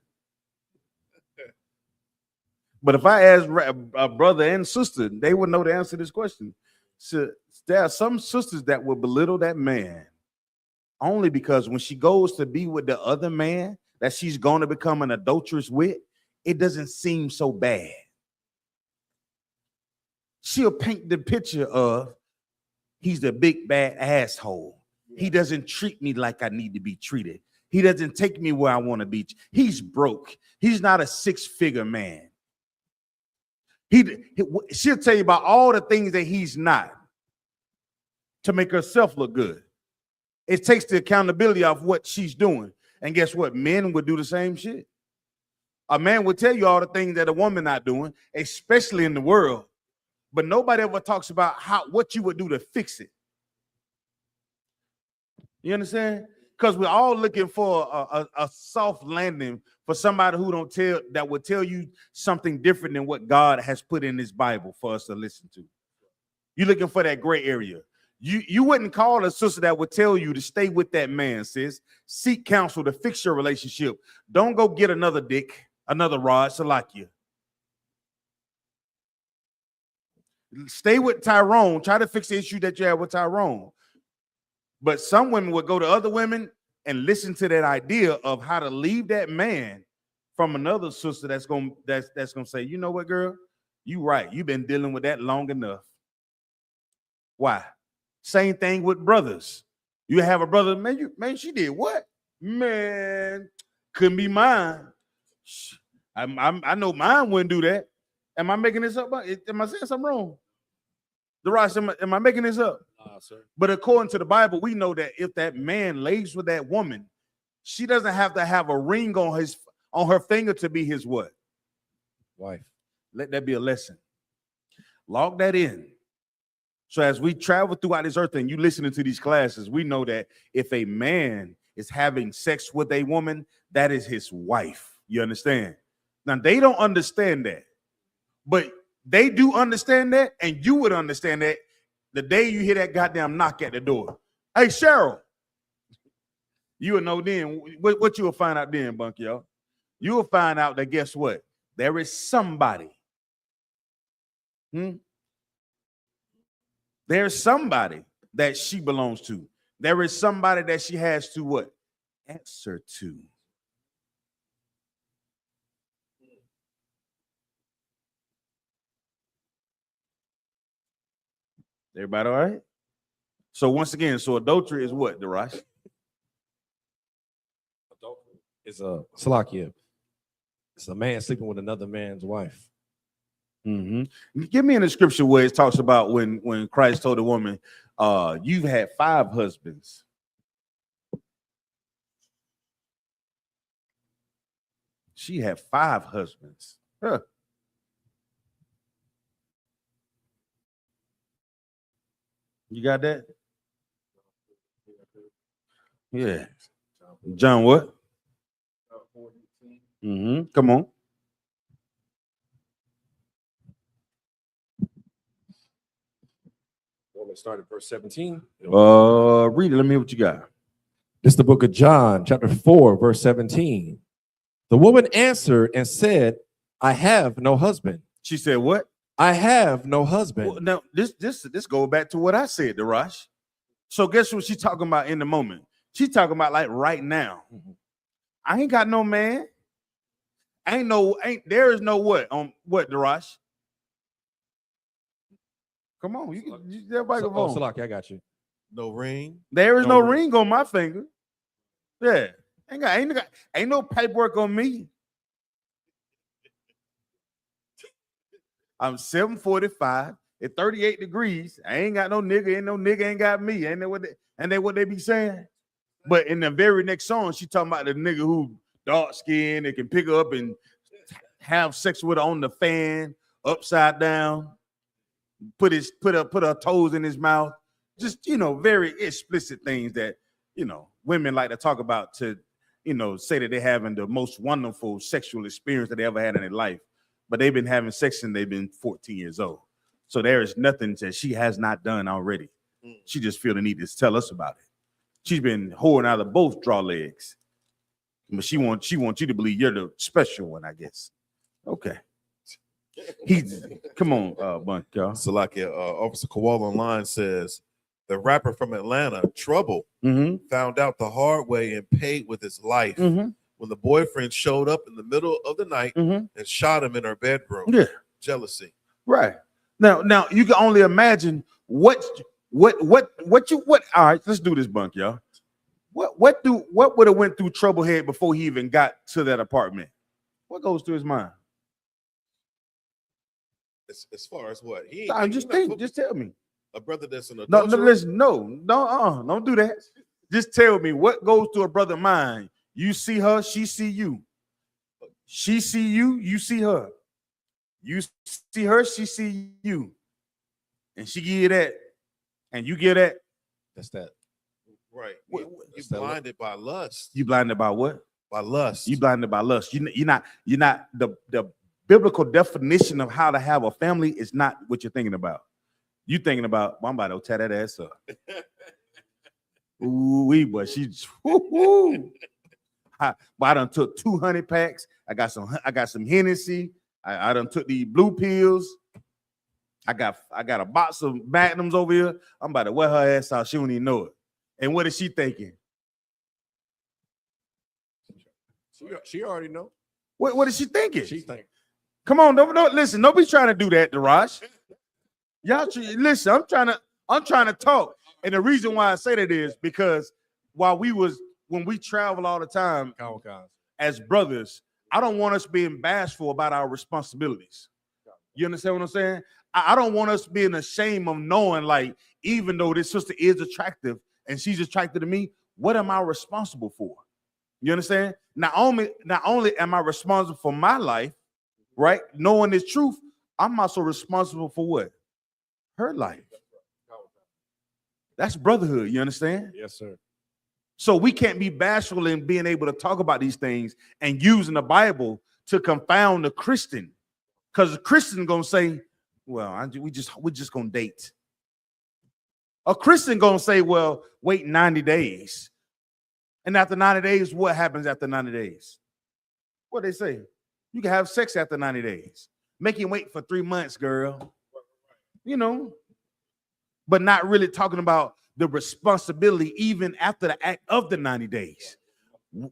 But if I ask a brother and sister, they would know the answer to this question. So there are some sisters that will belittle that man only because when she goes to be with the other man that she's going to become an adulteress with, it doesn't seem so bad. She'll paint the picture of he's the big bad asshole. He doesn't treat me like I need to be treated. He doesn't take me where I want to be. He's broke. He's not a six-figure man. She'll tell you about all the things that he's not to make herself look good. It takes the accountability of what she's doing. And guess what? Men would do the same shit. A man would tell you all the things that a woman not doing, especially in the world. But nobody ever talks about what you would do to fix it. You understand? Because we're all looking for a soft landing for somebody who that would tell you something different than what God has put in his Bible for us to listen to. You're looking for that gray area. You wouldn't call a sister that would tell you to stay with that man, sis. Seek counsel to fix your relationship. Don't go get another dick, another rod, Salakia. Stay with Tyrone. Try to fix the issue that you have with Tyrone. But some women would go to other women and listen to that idea of how to leave that man from another sister that's gonna say, you know what, girl, you right. You've been dealing with that long enough. Why? Same thing with brothers. You have a brother, man, she did what? Man, couldn't be mine. I know mine wouldn't do that. Am I making this up? Am I saying something wrong? DeRosh, am I making this up? Sir. But according to the Bible, we know that if that man lays with that woman, she doesn't have to have a ring on her finger to be his what? Wife. Let that be a lesson. Log that in. So as we travel throughout this earth and you listening to these classes, we know that if a man is having sex with a woman, that is his wife. You understand? Now, they don't understand that. But they do understand that, and you would understand that the day you hear that goddamn knock at the door. Hey, Cheryl. You will know then what you will find out then, Bunk, yo. You will find out that guess what? There is somebody. There's somebody that she belongs to. There is somebody that she has to what? Answer to. Everybody all right? So once again, adultery is what, DeRosh? Adultery is Salakia. It's a man sleeping with another man's wife. Mm-hmm. Give me in the scripture where it talks about when Christ told a woman, you've had 5 husbands. She had 5 husbands. Huh. You got that? Yeah. John what? Come on. Let's start at verse 17. Read it. Let me hear what you got. This is the book of John, chapter 4, verse 17. The woman answered and said, I have no husband. She said what? I have no husband. Well, now, this go back to what I said, DeRosh. So guess what she's talking about in the moment? She's talking about like right now. I ain't got no man. There is no what on what, DeRosh? Come on, everybody go on. Salaki, I got you. No ring. There is no ring on my finger. Yeah, ain't no paperwork on me. I'm 7'45" at 38 degrees. I ain't got no nigga. Ain't no nigga ain't got me. Ain't that what they be saying? But in the very next song, she talking about the nigga who dark skinned that can pick her up and have sex with her on the fan, upside down, put her toes in his mouth. Just, very explicit things that, women like to talk about to, say that they're having the most wonderful sexual experience that they ever had in their life. But they've been having sex since they've been 14 years old. So there is nothing that she has not done already. She just feel the need to tell us about it. She's been holding out of both draw legs, but she wants you to believe you're the special one, I guess. Okay. Come on, Bunk, y'all. So like Officer Kowal online says, the rapper from Atlanta, Trouble, found out the hard way and paid with his life when the boyfriend showed up in the middle of the night and shot him in her bedroom. Yeah. Jealousy. Right. Now you can only imagine what all right, let's do this, Bunk, y'all. What would have went through Trouble head before he even got to that apartment? What goes through his mind? As far as what? Just tell me. A brother that's an No, adulterer? listen, don't do that. Just tell me what goes through a brother's mind. You see her, she see you. She see you, you see her. You see her, she see you. And she give you that, and you give that. That's that. Right. You're blinded by lust. You blinded by what? By lust. You blinded by lust. You're not the biblical definition of how to have a family is not what you're thinking about. You thinking about, well, I'm about to tear that ass up. Ooh, but she's I done took 200 packs. I got some Hennessy. I done took the blue pills. I got a box of Magnums over here. I'm about to wear her ass out. She don't even know it. And what is she thinking? She already know. What is she thinking? She thinking. Come on, don't listen. Don't be trying to do that, Daraj. Y'all listen. I'm trying to talk, and the reason why I say that is because when we travel all the time as brothers, I don't want us being bashful about our responsibilities. You understand what I'm saying? I don't want us being ashamed of knowing, like, even though this sister is attractive and she's attracted to me, what am I responsible for? You understand? Not only am I responsible for my life, right? Knowing this truth, I'm also responsible for what? Her life. That's brotherhood, you understand? Yes, sir. So we can't be bashful in being able to talk about these things and using the Bible to confound the Christian. Because the Christian gonna say, well, we're just gonna date. A Christian gonna say, well, wait 90 days. And after 90 days, what happens after 90 days? What they say? You can have sex after 90 days. Make him wait for 3 months, girl. You know, but not really talking about the responsibility even after the act of the 90 days.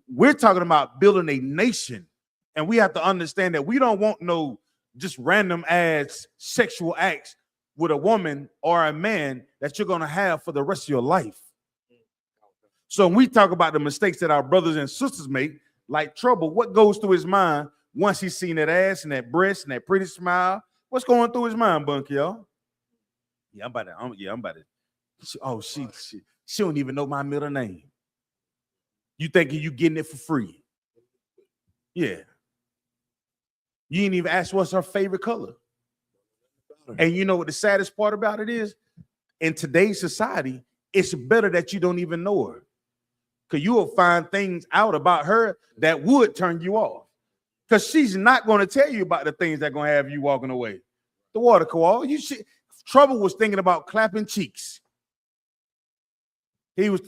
We're talking about building a nation, and we have to understand that we don't want no just random ass sexual acts with a woman or a man that you're going to have for the rest of your life. So when we talk about the mistakes that our brothers and sisters make, like Trouble, what goes through his mind once he's seen that ass and that breast and that pretty smile? What's going through his mind, Bunk, y'all? I'm about to. Oh, she don't even know my middle name. You thinking you getting it for free? Yeah. You ain't even ask what's her favorite color. And you know what the saddest part about it is? In today's society, it's better that you don't even know her. Because you will find things out about her that would turn you off. Because she's not going to tell you about the things that are going to have you walking away. The water koala, Trouble was thinking about clapping cheeks. That's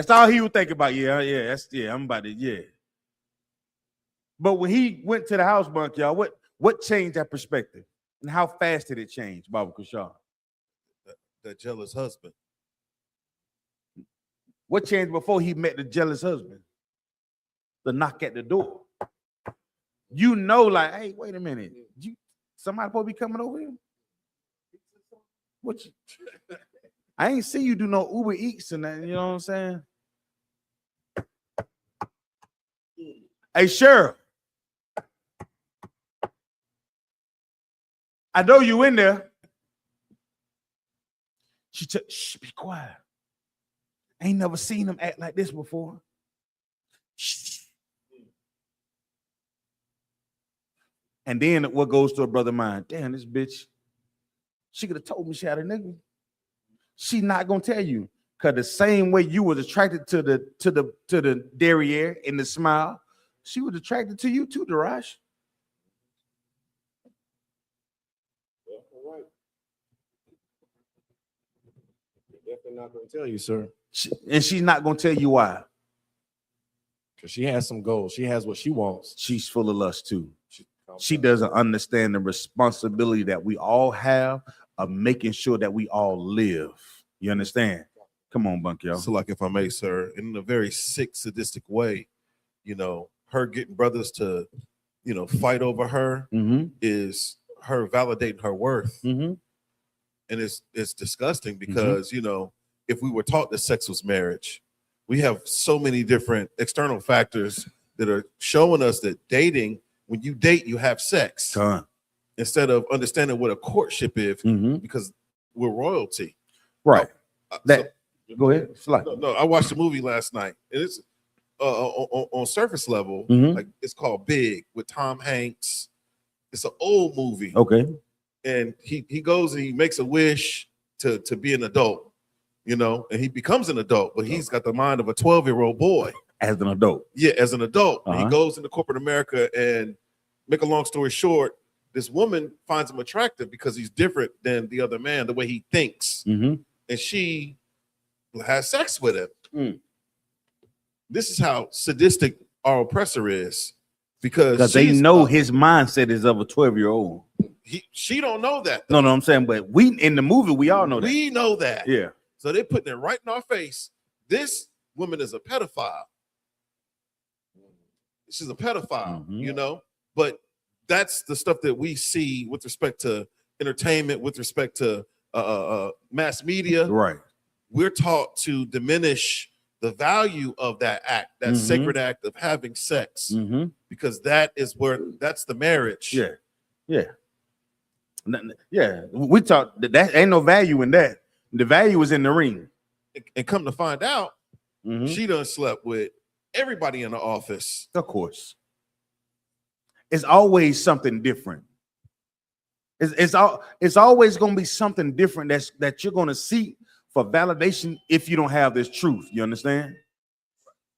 all he would think about. I'm about to, yeah. But when he went to the house, Bunk, y'all, what changed that perspective? And how fast did it change, Baba Kushar? The jealous husband. What changed before he met the jealous husband? The knock at the door. You know, like, hey, wait a minute. Somebody supposed to be coming over here? I ain't see you do no Uber Eats and that, you know what I'm saying? Hey, Cheryl. I know you in there. She took, shh, be quiet. I ain't never seen him act like this before. Shh. And then what goes to a brother's mind? Damn, this bitch. She could have told me she had a nigga. She's not gonna tell you, because the same way you was attracted to the derriere in the smile, she was attracted to you too, Daraj. Definitely not going to tell you, sir. And she's not going to tell you why. Because she has some goals. She has what she wants. She's full of lust too. She doesn't understand the responsibility that we all have of making sure that we all live. You understand? Come on, Bunk, yo. So, like, if I may, sir, in a very sick, sadistic way, you know, her getting brothers to, you know, fight over her is her validating her worth. And it's disgusting because, you know, if we were taught that sex was marriage, we have so many different external factors that are showing us that dating, when you date, you have sex instead of understanding what a courtship is because we're royalty. Right. Go ahead. No, I watched a movie last night, and it's on surface level, like it's called Big with Tom Hanks. It's an old movie. Okay. And he goes and he makes a wish to be an adult, you know, and he becomes an adult, but he's got the mind of a 12-year-old boy. As an adult. Yeah, as an adult. And he goes into corporate America, and make a long story short, this woman finds him attractive because he's different than the other man, the way he thinks. And she has sex with him. This is how sadistic our oppressor is, because they know his mindset is of a 12-year-old. She don't know that. No, I'm saying, but we in the movie, we all know that. We know that. Yeah. So they're putting it right in our face. This woman is a pedophile. She's a pedophile, you know, but that's the stuff that we see with respect to entertainment, with respect to mass media. Right. We're taught to diminish the value of that act, that sacred act of having sex, because that is that's the marriage. Yeah. We taught that ain't no value in that. The value is in the ring. And come to find out, she done slept with everybody in the office. Of course. It's always something different. It's always going to be something different that you're going to seek for validation if you don't have this truth. You understand?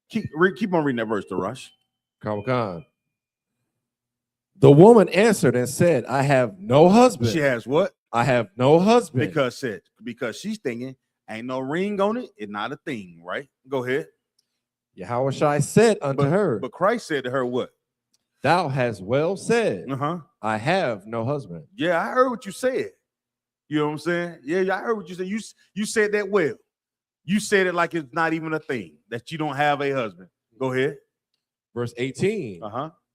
Keep on reading that verse, Rush. Come on. The woman answered and said, I have no husband. She has what? I have no husband. Because she's thinking, ain't no ring on it. It's not a thing, right? Go ahead. YAHANNA said unto her. But Christ said to her what? Thou hast well said. I have no husband. Yeah, I heard what you said. You know what I'm saying? Yeah, I heard what you said. You said that well. You said it like it's not even a thing, that you don't have a husband. Go ahead. Verse 18.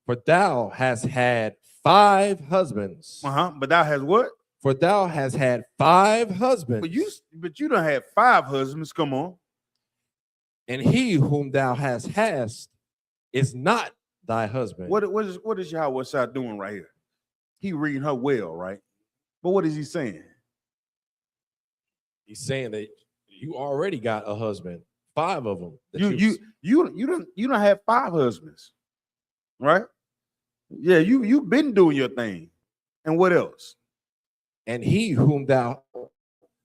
For thou hast had 5 husbands. But thou hast what? For thou hast had 5 husbands. But you don't have 5 husbands. Come on. And he whom thou hast is not thy husband. What is YAHANNA doing right here? He reading her well, right? But what is he saying? He's saying that you already got a husband, 5 of them. You don't have 5 husbands, right? Yeah, you've been doing your thing. And what else? And he whom thou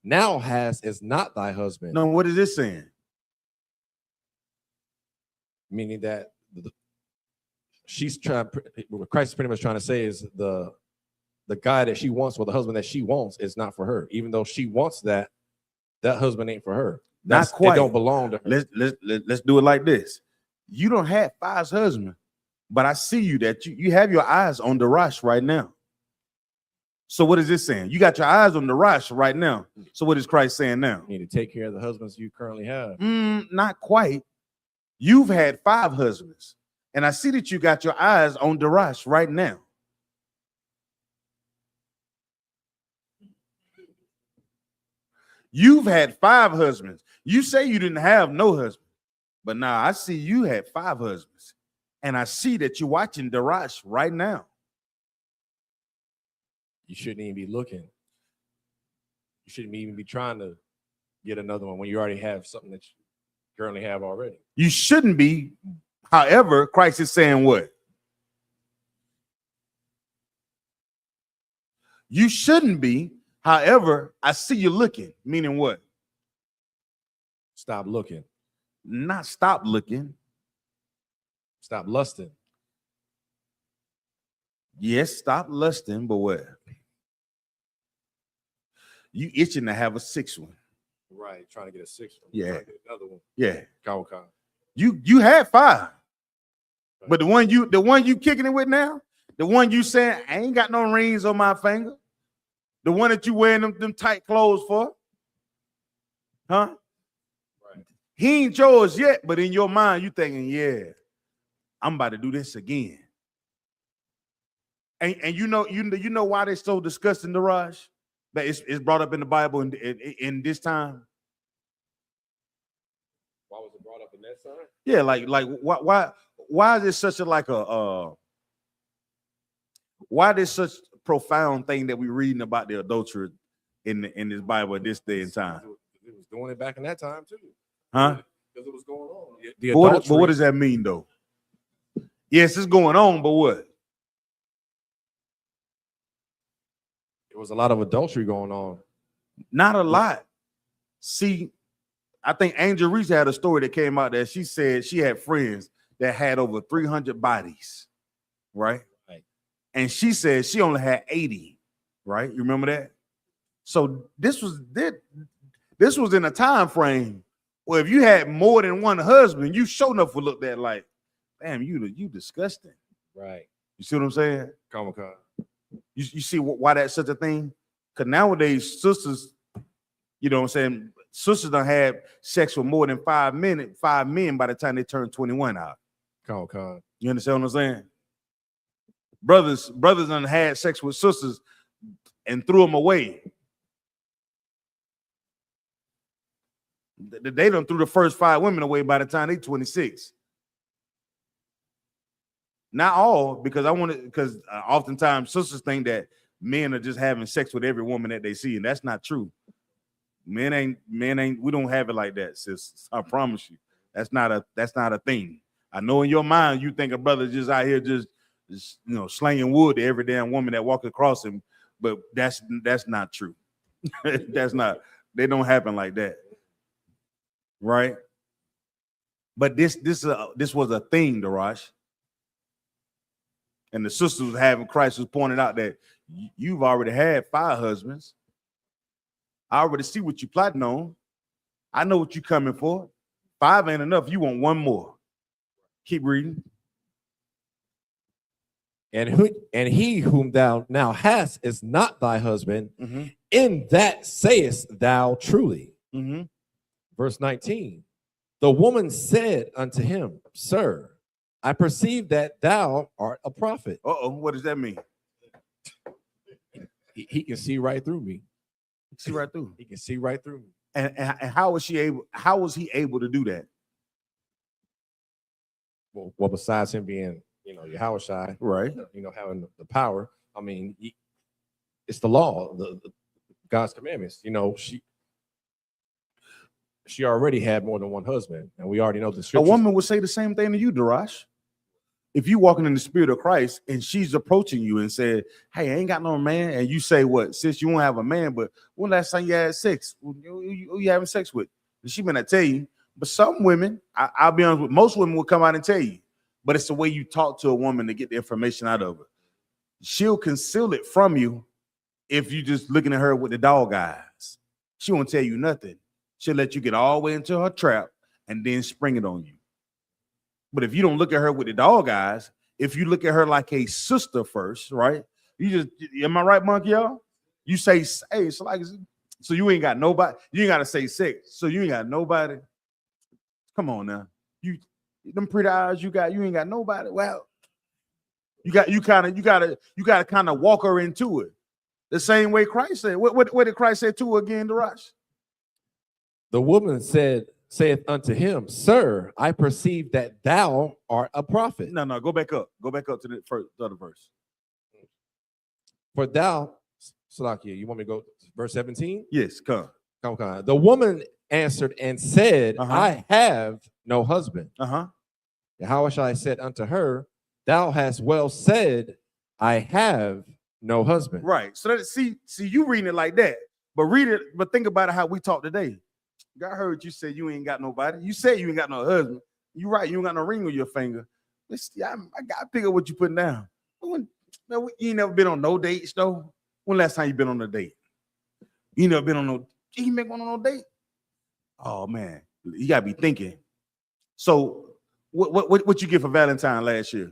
now hast is not thy husband. No, what is this saying? Meaning that what Christ is pretty much trying to say is the guy that she wants, or the husband that she wants, is not for her. Even though she wants that husband ain't for her. Not quite. It don't belong to her. Let's do it like this. You don't have 5 husbands, but I see you that you have your eyes on the rush right now. So what is this saying? You got your eyes on the rush right now. So what is Christ saying now? You need to take care of the husbands you currently have. Not quite. You've had 5 husbands, and I see that you got your eyes on the rush right now. You've had 5 husbands. You say you didn't have no husband, but now I see you had 5 husbands, and I see that you're watching the rush right now. You shouldn't even be looking. You shouldn't even be trying to get another one when you already have something that you currently have already. You shouldn't be. However, Christ is saying what? You shouldn't be. However, I see you looking. Meaning what? Stop looking. Not stop looking. Stop lusting. Yes, stop lusting, but what? You itching to have a 6th one. Right. Right, trying to get a sixth one. Yeah. Trying to get another one. Yeah. Kawaka. You had 5. But the one you kicking it with now, the one you saying I ain't got no rings on my finger, the one that you wearing them tight clothes for, huh? Right. He ain't yours yet, but in your mind you thinking, yeah, I'm about to do this again. And you know why they're so disgusting, Daraj? That it's brought up in the Bible in this time. Why was it brought up in that sign? Yeah, like why is it such why is such a profound thing that we're reading about the adultery in this Bible at this day and time? It was doing it back in that time too. Huh? Because it was going on. But what does that mean though? Yes, it's going on, but what? There was a lot of adultery going on. Not a lot. See, I think Angel Reese had a story that came out that she said she had friends that had over 300 bodies, right? Right. And she said she only had 80, right? You remember that? So this was in a time frame where if you had more than one husband, you sure enough would look at like, damn, you disgusting. Right. You see what I'm saying? Comic-Con. You see why that's such a thing? Because nowadays, sisters, you know what I'm saying, sisters don't have sex with more than 5 men by the time they turn 21 out. Comic-Con. You understand what I'm saying? Brothers done had sex with sisters and threw them away. They done threw the first 5 women away by the time they 26. Not all, because oftentimes sisters think that men are just having sex with every woman that they see, and that's not true. Men ain't, we don't have it like that, sis. I promise you. That's not a thing. I know in your mind you think a brother just out here just slinging wood to every damn woman that walks across him, but that's not true. They don't happen like that. Right? But this was a thing, Darash. And the sisters was having Christ was pointing out that you've already had 5 husbands. I already see what you're plotting on. I know what you're coming for. 5 ain't enough. You want 1 more. Keep reading. And he whom thou now hast is not thy husband. Mm-hmm. In that sayest thou truly. Mm-hmm. Verse 19. The woman said unto him, Sir, I perceive that thou art a prophet. What does that mean? He can see right through me. See right through. He can see right through me. And how was he able to do that? Well, besides him being, Yahawashi, right? Having the power. I mean, it's the law, the God's commandments. She already had more than one husband, and we already know the scriptures. A woman would say the same thing to you, Darash. If you walking in the spirit of Christ and she's approaching you and said, "Hey, I ain't got no man," and you say, "What? Sis, you won't have a man, but when last time you had sex? Who you having sex with?" And she may not tell you, but some women, I'll be honest with, most women will come out and tell you. But it's the way you talk to a woman to get the information out of her. She'll conceal it from you if you just looking at her with the dog eyes. She won't tell you nothing. She'll let you get all the way into her trap and then spring it on you. But if you don't look at her with the dog eyes, if you look at her like a sister first, right? Am I right, monkey, y'all? You say, hey, so you ain't got nobody. You ain't got to say sex. So you ain't got nobody. Come on now. Them pretty eyes you got, you ain't got nobody. Well, you gotta kind of walk her into it. The same way Christ said. What did Christ say to her again, Darash? The woman saith unto him, Sir, I perceive that thou art a prophet. No, go back up. Go back up to the other verse. For thou, Salakia, you want me to go to verse 17? Yes, come. The woman answered and said, I have no husband. Yahawashi said unto her, Thou hast well said, I have no husband. Right. So see, you reading it like that, but think about it how we talk today. I heard you say you ain't got nobody. You said you ain't got no husband. You right, you ain't got no ring on your finger. I gotta pick up what you putting down. You ain't never been on no dates though. When last time you been on a date? You ain't never been on no. You ain't been on no date. Oh man, you gotta be thinking. So what you get for Valentine last year?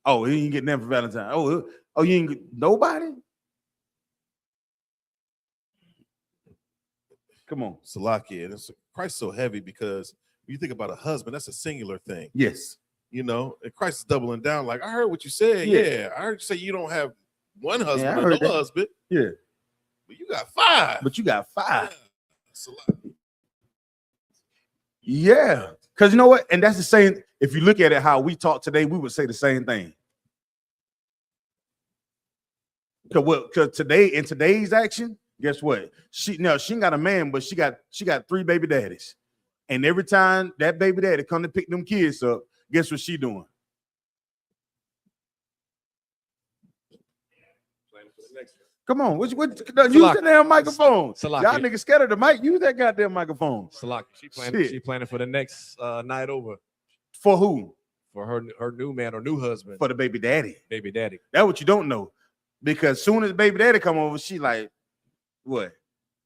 Oh, you didn't get nothing for Valentine. Oh, you didn't get nobody? Come on. Salakia. And Christ's so heavy because when you think about a husband, that's a singular thing. Yes. You know, and Christ is doubling down. Like, I heard what you said. Yeah. Yeah. I heard you say you don't have one husband Yeah, I or heard no that. husband. Yeah. But you got five. But you got five. Yeah. Salakia. Yeah. Because you know what? And that's the same. If you look at it how we talk today, we would say the same thing. Because today, in today's action, guess what? She ain't got a man, but she got 3 baby daddies. And every time that baby daddy come to pick them kids up, guess what she doing? Come on, use the damn microphone. Salaki. Y'all niggas scared of the mic. Use that goddamn microphone. Salaki. Shit. She planning for the next night over. For who? For her new man or new husband. For the baby daddy. Baby daddy. That's what you don't know. Because soon as baby daddy come over, she like, what?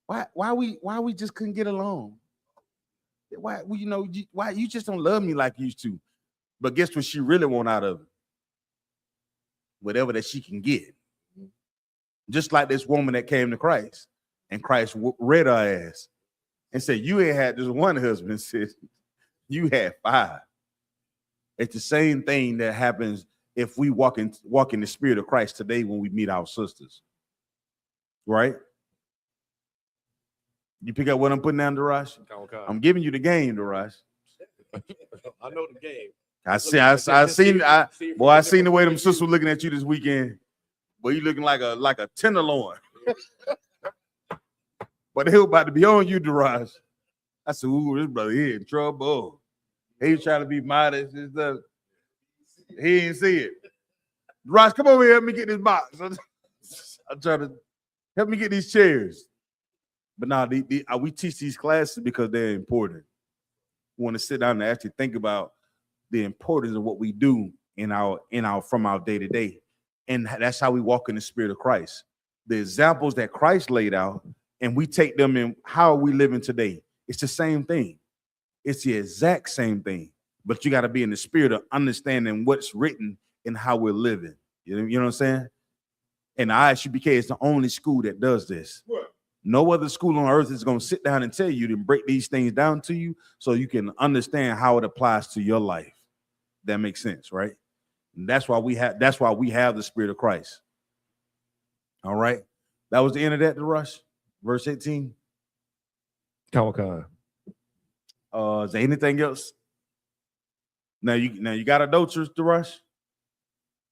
Why we just couldn't get along? Why you just don't love me like you used to? But guess what she really want out of it? Whatever that she can get. Just like this woman that came to Christ, and Christ read her ass and said, you ain't had just one husband, sis. You had 5. It's the same thing that happens if we walk in the spirit of Christ today when we meet our sisters. Right? You pick up what I'm putting down, Darash? I'm giving you the game, Darash. I know the game. I seen the way them sisters were looking at you this weekend. Boy, you looking like a tenderloin. But they were about to be on you, Darash. I said, ooh, this brother here in trouble. He was trying to be modest and stuff. He ain't see it. Darash, come over here, help me get this box. I'm trying to help me get these chairs. But now we teach these classes because they're important. We want to sit down and actually think about the importance of what we do from our day to day. And that's how we walk in the spirit of Christ. The examples that Christ laid out, and we take them in how are we living today. It's the same thing. It's the exact same thing. But you got to be in the spirit of understanding what's written and how we're living. You know what I'm saying? And I.S.U.P.K is the only school that does this. What? No other school on earth is going to sit down and tell you to break these things down to you so you can understand how it applies to your life. That makes sense, right? And that's why we have the spirit of Christ. All right. That was the end of that, the rush. Verse 18. Kawakah. Is there anything else? Now you got adulterers, the rush?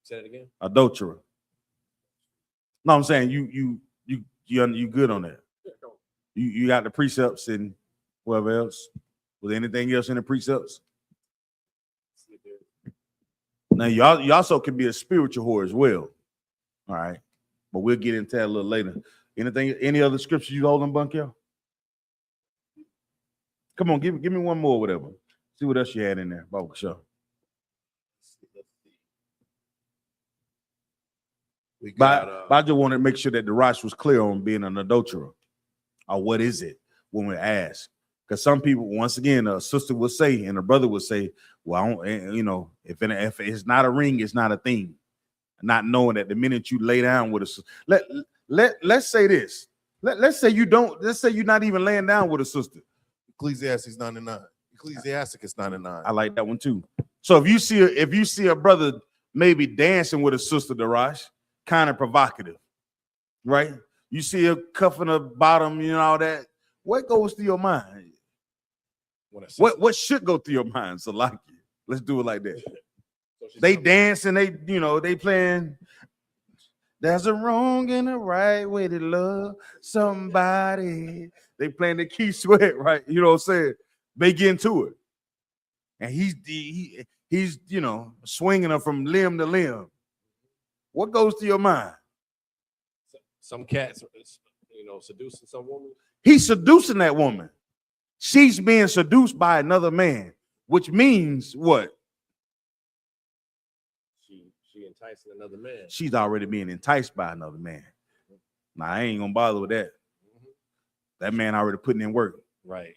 Say it again. Adulterer. No, I'm saying you good on that. You got the precepts and whatever else. Was there anything else in the precepts? Now, you also can be a spiritual whore as well. All right. But we'll get into that a little later. Any other scripture you holding, Bunkel? Come on, give me one more, whatever. See what else you had in there. About show. But I just want to make sure that the Rosh was clear on being an adulterer. Or what is it when we're asked? Because some people, once again, a sister will say and a brother will say, well, if it's not a ring, it's not a thing. Not knowing that the minute you lay down with a let's say this. Let's say you're not even laying down with a sister. Ecclesiastes 99. Ecclesiasticus 99. I like that one too. So if you see a brother maybe dancing with a sister, Darash, kind of provocative, right? You see her cuffing her bottom, all that. What goes through your mind? What should go through your mind? So like, let's do it like that. They dance and they playing. There's a wrong and a right way to love somebody. They playing the Key Sweat, right? You know what I'm saying? They get into it, and he's swinging her from limb to limb. What goes through your mind? Some cats, seducing some woman. He's seducing that woman. She's being seduced by another man, which means what? She enticing another man. She's already being enticed by another man. Now, I ain't gonna bother with that. That man already putting in work. Right.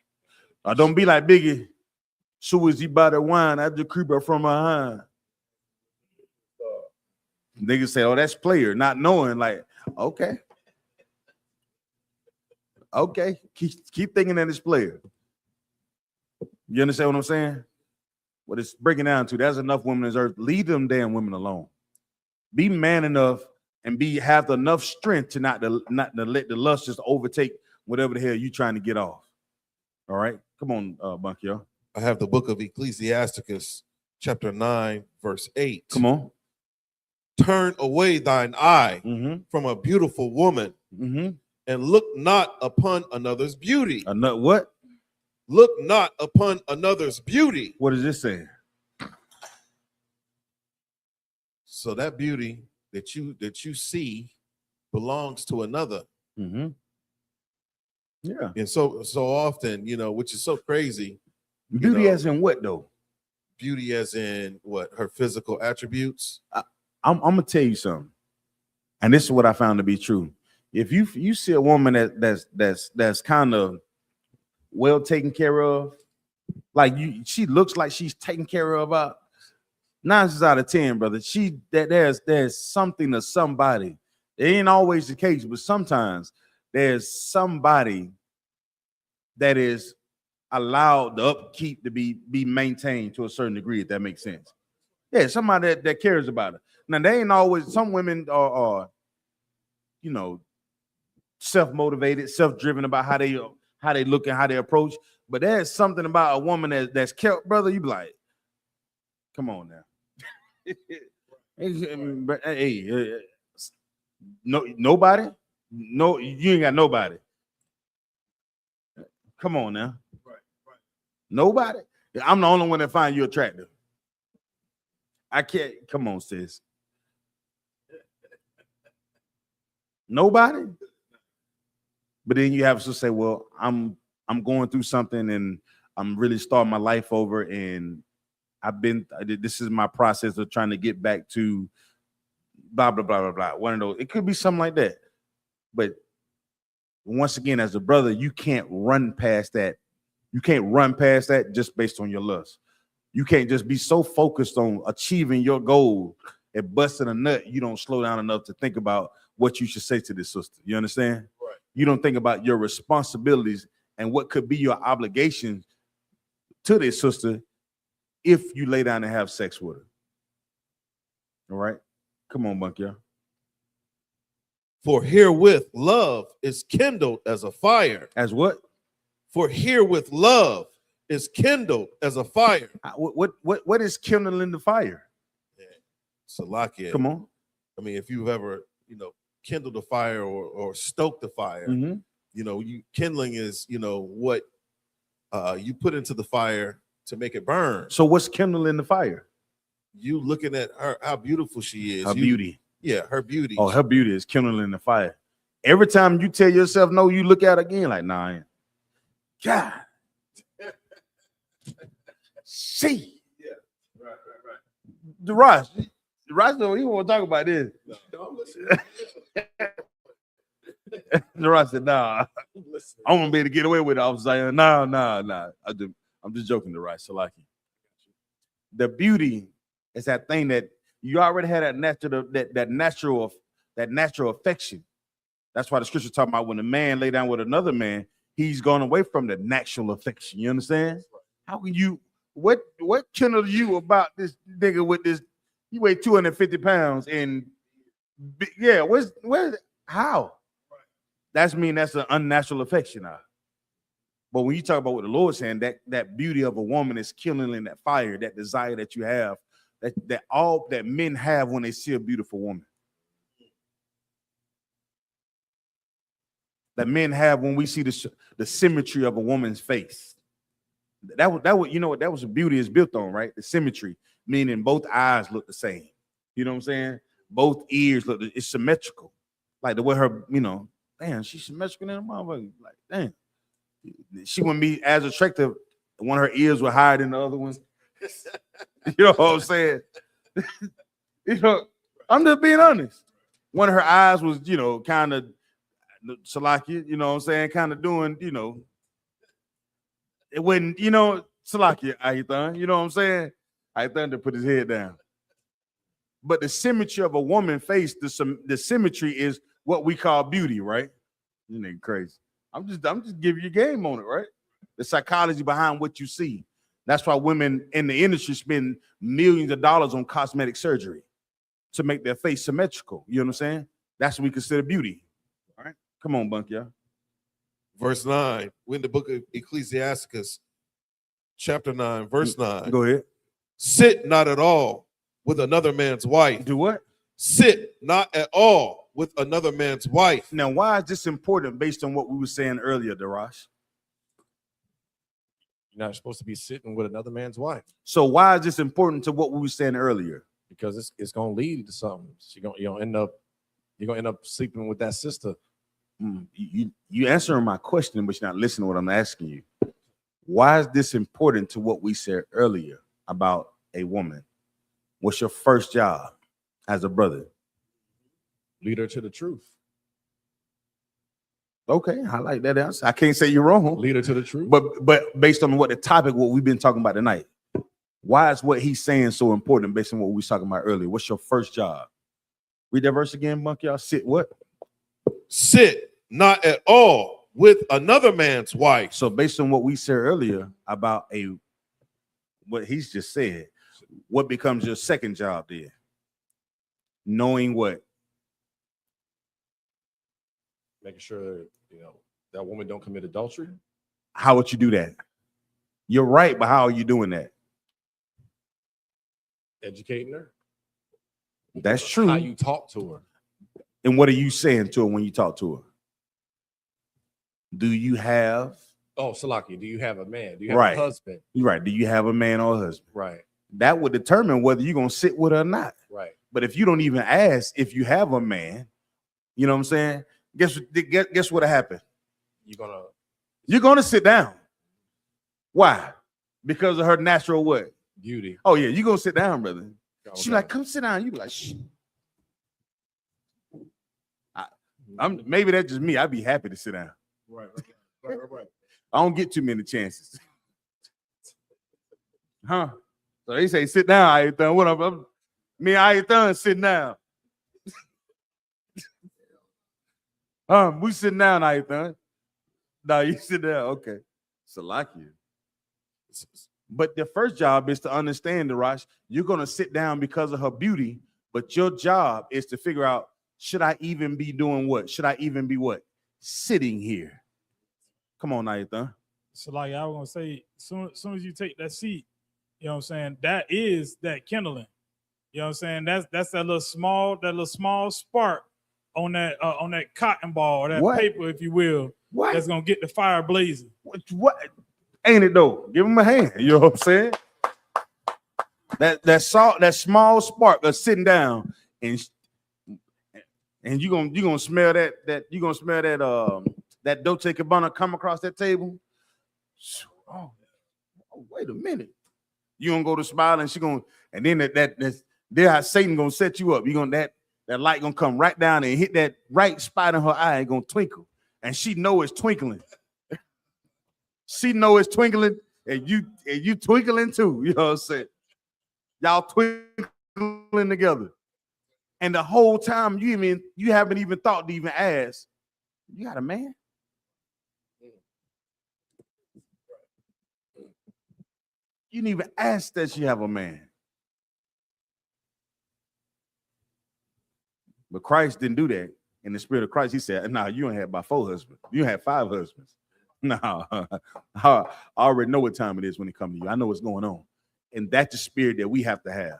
Don't be like Biggie. So is he by the wine? I just creep up from behind. Niggas say, oh, that's player, not knowing, like, okay. Okay. Keep thinking that it's player. You understand what I'm saying? What it's breaking down to, there's enough women on this earth. Leave them damn women alone. Be man enough and have enough strength to not to let the lust just overtake whatever the hell you trying to get off. All right, come on, Bunky, y'all. I have the book of Ecclesiasticus, chapter 9, verse 8. Come on. Turn away thine eye from a beautiful woman and look not upon another's beauty. What? Look not upon another's beauty. What is this saying? So that beauty that you see belongs to another. Yeah. And so often, which is so crazy. Beauty as in what though? Beauty as in what? Her physical attributes. I'm gonna tell you something, and this is what I found to be true. If you see a woman that's kind of well taken care of, like she looks like she's taken care of. 9 out of 10, brother. There's something to somebody. It ain't always the case, but sometimes there's somebody that is allowed the upkeep to be maintained to a certain degree, if that makes sense. Yeah, somebody that cares about it. Now, they ain't always, some women are self-motivated, self-driven about how they look and how they approach. But there's something about a woman that's kept, brother, you be like, come on now. Hey, nobody? No, you ain't got nobody. Come on now. Right. Nobody? I'm the only one that find you attractive. I can't. Come on, sis. Nobody? But then you have to say, well, I'm going through something and I'm really starting my life over, and this is my process of trying to get back to blah, blah, blah, blah, blah. One of those. It could be something like that. But once again, as a brother, you can't run past that. You can't run past that just based on your lust. You can't just be so focused on achieving your goal and busting a nut, you don't slow down enough to think about what you should say to this sister. You understand? Right. You don't think about your responsibilities and what could be your obligation to this sister if you lay down and have sex with her. All right? Come on, Bunky. For herewith love is kindled as a fire. As what? For herewith love is kindled as a fire. What is kindling the fire? Yeah. Salakia. Come on. I mean, if you've ever, kindled a fire or stoked the fire, kindling is, what you put into the fire to make it burn. So what's kindling the fire? You looking at her, how beautiful she is. Her beauty. Yeah, her beauty. Oh, her beauty is kindling the fire. Every time you tell yourself no, you look at it again like, nah, I ain't. God. See. Yeah. Right. The Ross, you want to talk about this? No, I'm listening. The Ross said, nah, I'm gonna be able to get away with it. I was like, nah. I'm just joking, the Ross. Salaki. The beauty is that thing that you already had that natural affection. That's why the scripture talking about when a man lay down with another man, he's gone away from the natural affection. You understand? How can you? What kindles you about this nigga with this? He weigh 250 pounds and yeah, how? That's an unnatural affection now. But when you talk about what the Lord's saying, that beauty of a woman is kindling that fire, that desire that you have, that all that men have when they see a beautiful woman. That men have when we see the symmetry of a woman's face. That was the beauty is built on, right? The symmetry, meaning both eyes look the same. You know what I'm saying? Both ears it's symmetrical. Like the way her, damn, she's symmetrical in the motherfucker. Like, damn. She wouldn't be as attractive. One of her ears were higher than the other ones. You know what I'm saying? I'm just being honest. One of her eyes was, kind of Salakia, you know what I'm saying, kind of doing, you know, it wasn't, you know, Salakia, Ayathan, you know what I'm saying? Ayathan to put his head down. But the symmetry of a woman's face, the symmetry is what we call beauty, right? You nigga crazy. I'm just giving you a game on it, right? The psychology behind what you see. That's why women in the industry spend millions of dollars on cosmetic surgery to make their face symmetrical. You know what I'm saying? That's what we consider beauty. All right, come on, Bunk, yeah. Verse 9, we're in the book of Ecclesiasticus, chapter 9, verse 9. Go ahead. Sit not at all with another man's wife. Do what? Sit not at all with another man's wife. Now, why is this important based on what we were saying earlier, Darash? You're not supposed to be sitting with another man's wife. So why is this important to what we were saying earlier? Because it's gonna lead to something. You're gonna end up sleeping with that sister. You answering my question, but you're not listening to what I'm asking you. Why is this important to what we said earlier about a woman? What's your first job as a brother? Lead her to the truth. Okay, I like that answer. I can't say you're wrong. Lead her to the truth. But based on what the topic, what we've been talking about tonight, why is what he's saying so important based on what we were talking about earlier? What's your first job? Read that verse again, Monk. Y'all sit what? Sit not at all with another man's wife. So based on what we said earlier about what he's just said, what becomes your second job then? Knowing what? Making sure that woman don't commit adultery. How would you do that? You're right, but how are you doing that? Educating her. That's true. How you talk to her. And what are you saying to her when you talk to her? Do you have? Oh, Salaki, do you have a man? Do you have a husband? You're right. Do you have a man or a husband? Right. That would determine whether you're going to sit with her or not. Right. But if you don't even ask if you have a man, you know what I'm saying? Guess what'll happen? You're gonna sit down. Why? Because of her natural what? Beauty. Oh yeah, you're gonna sit down, brother. She's like, come sit down. You be like, shh. Maybe that's just me. I'd be happy to sit down. Right. I don't get too many chances. Huh? So they say, sit down, I ain't done. What up? Me, I ain't done sitting down. We sitting down, I ain't done. No, you sit down. Okay. Salakia. But the first job is to understand, Darash, you're going to sit down because of her beauty, but your job is to figure out, should I even be doing what? Should I even be what? Sitting here. Come on, Nathan. So like I was going to say, soon as you take that seat, you know what I'm saying, that is that kindling. You know what I'm saying? That's that little small spark on that cotton ball or that paper, if you will. What? That's gonna get the fire blazing. What? Ain't it though? Give him a hand. You know what I'm saying? That small spark of sitting down and you gonna smell that that Dolce & Gabbana come across that table. Oh, wait a minute. You gonna go to smile and she gonna, and then that's how Satan gonna set you up. You gonna that light gonna come right down and hit that right spot in her eye and gonna twinkle. And she know it's twinkling. She know it's twinkling, and you twinkling too. You know what I'm saying? Y'all twinkling together. And the whole time you haven't even thought to even ask, you got a man? You didn't even ask that you have a man. But Christ didn't do that. In the spirit of Christ, he said, nah, you ain't had about 4 husbands. You had 5 husbands. Nah, I already know what time it is when it comes to you. I know what's going on. And that's the spirit that we have to have.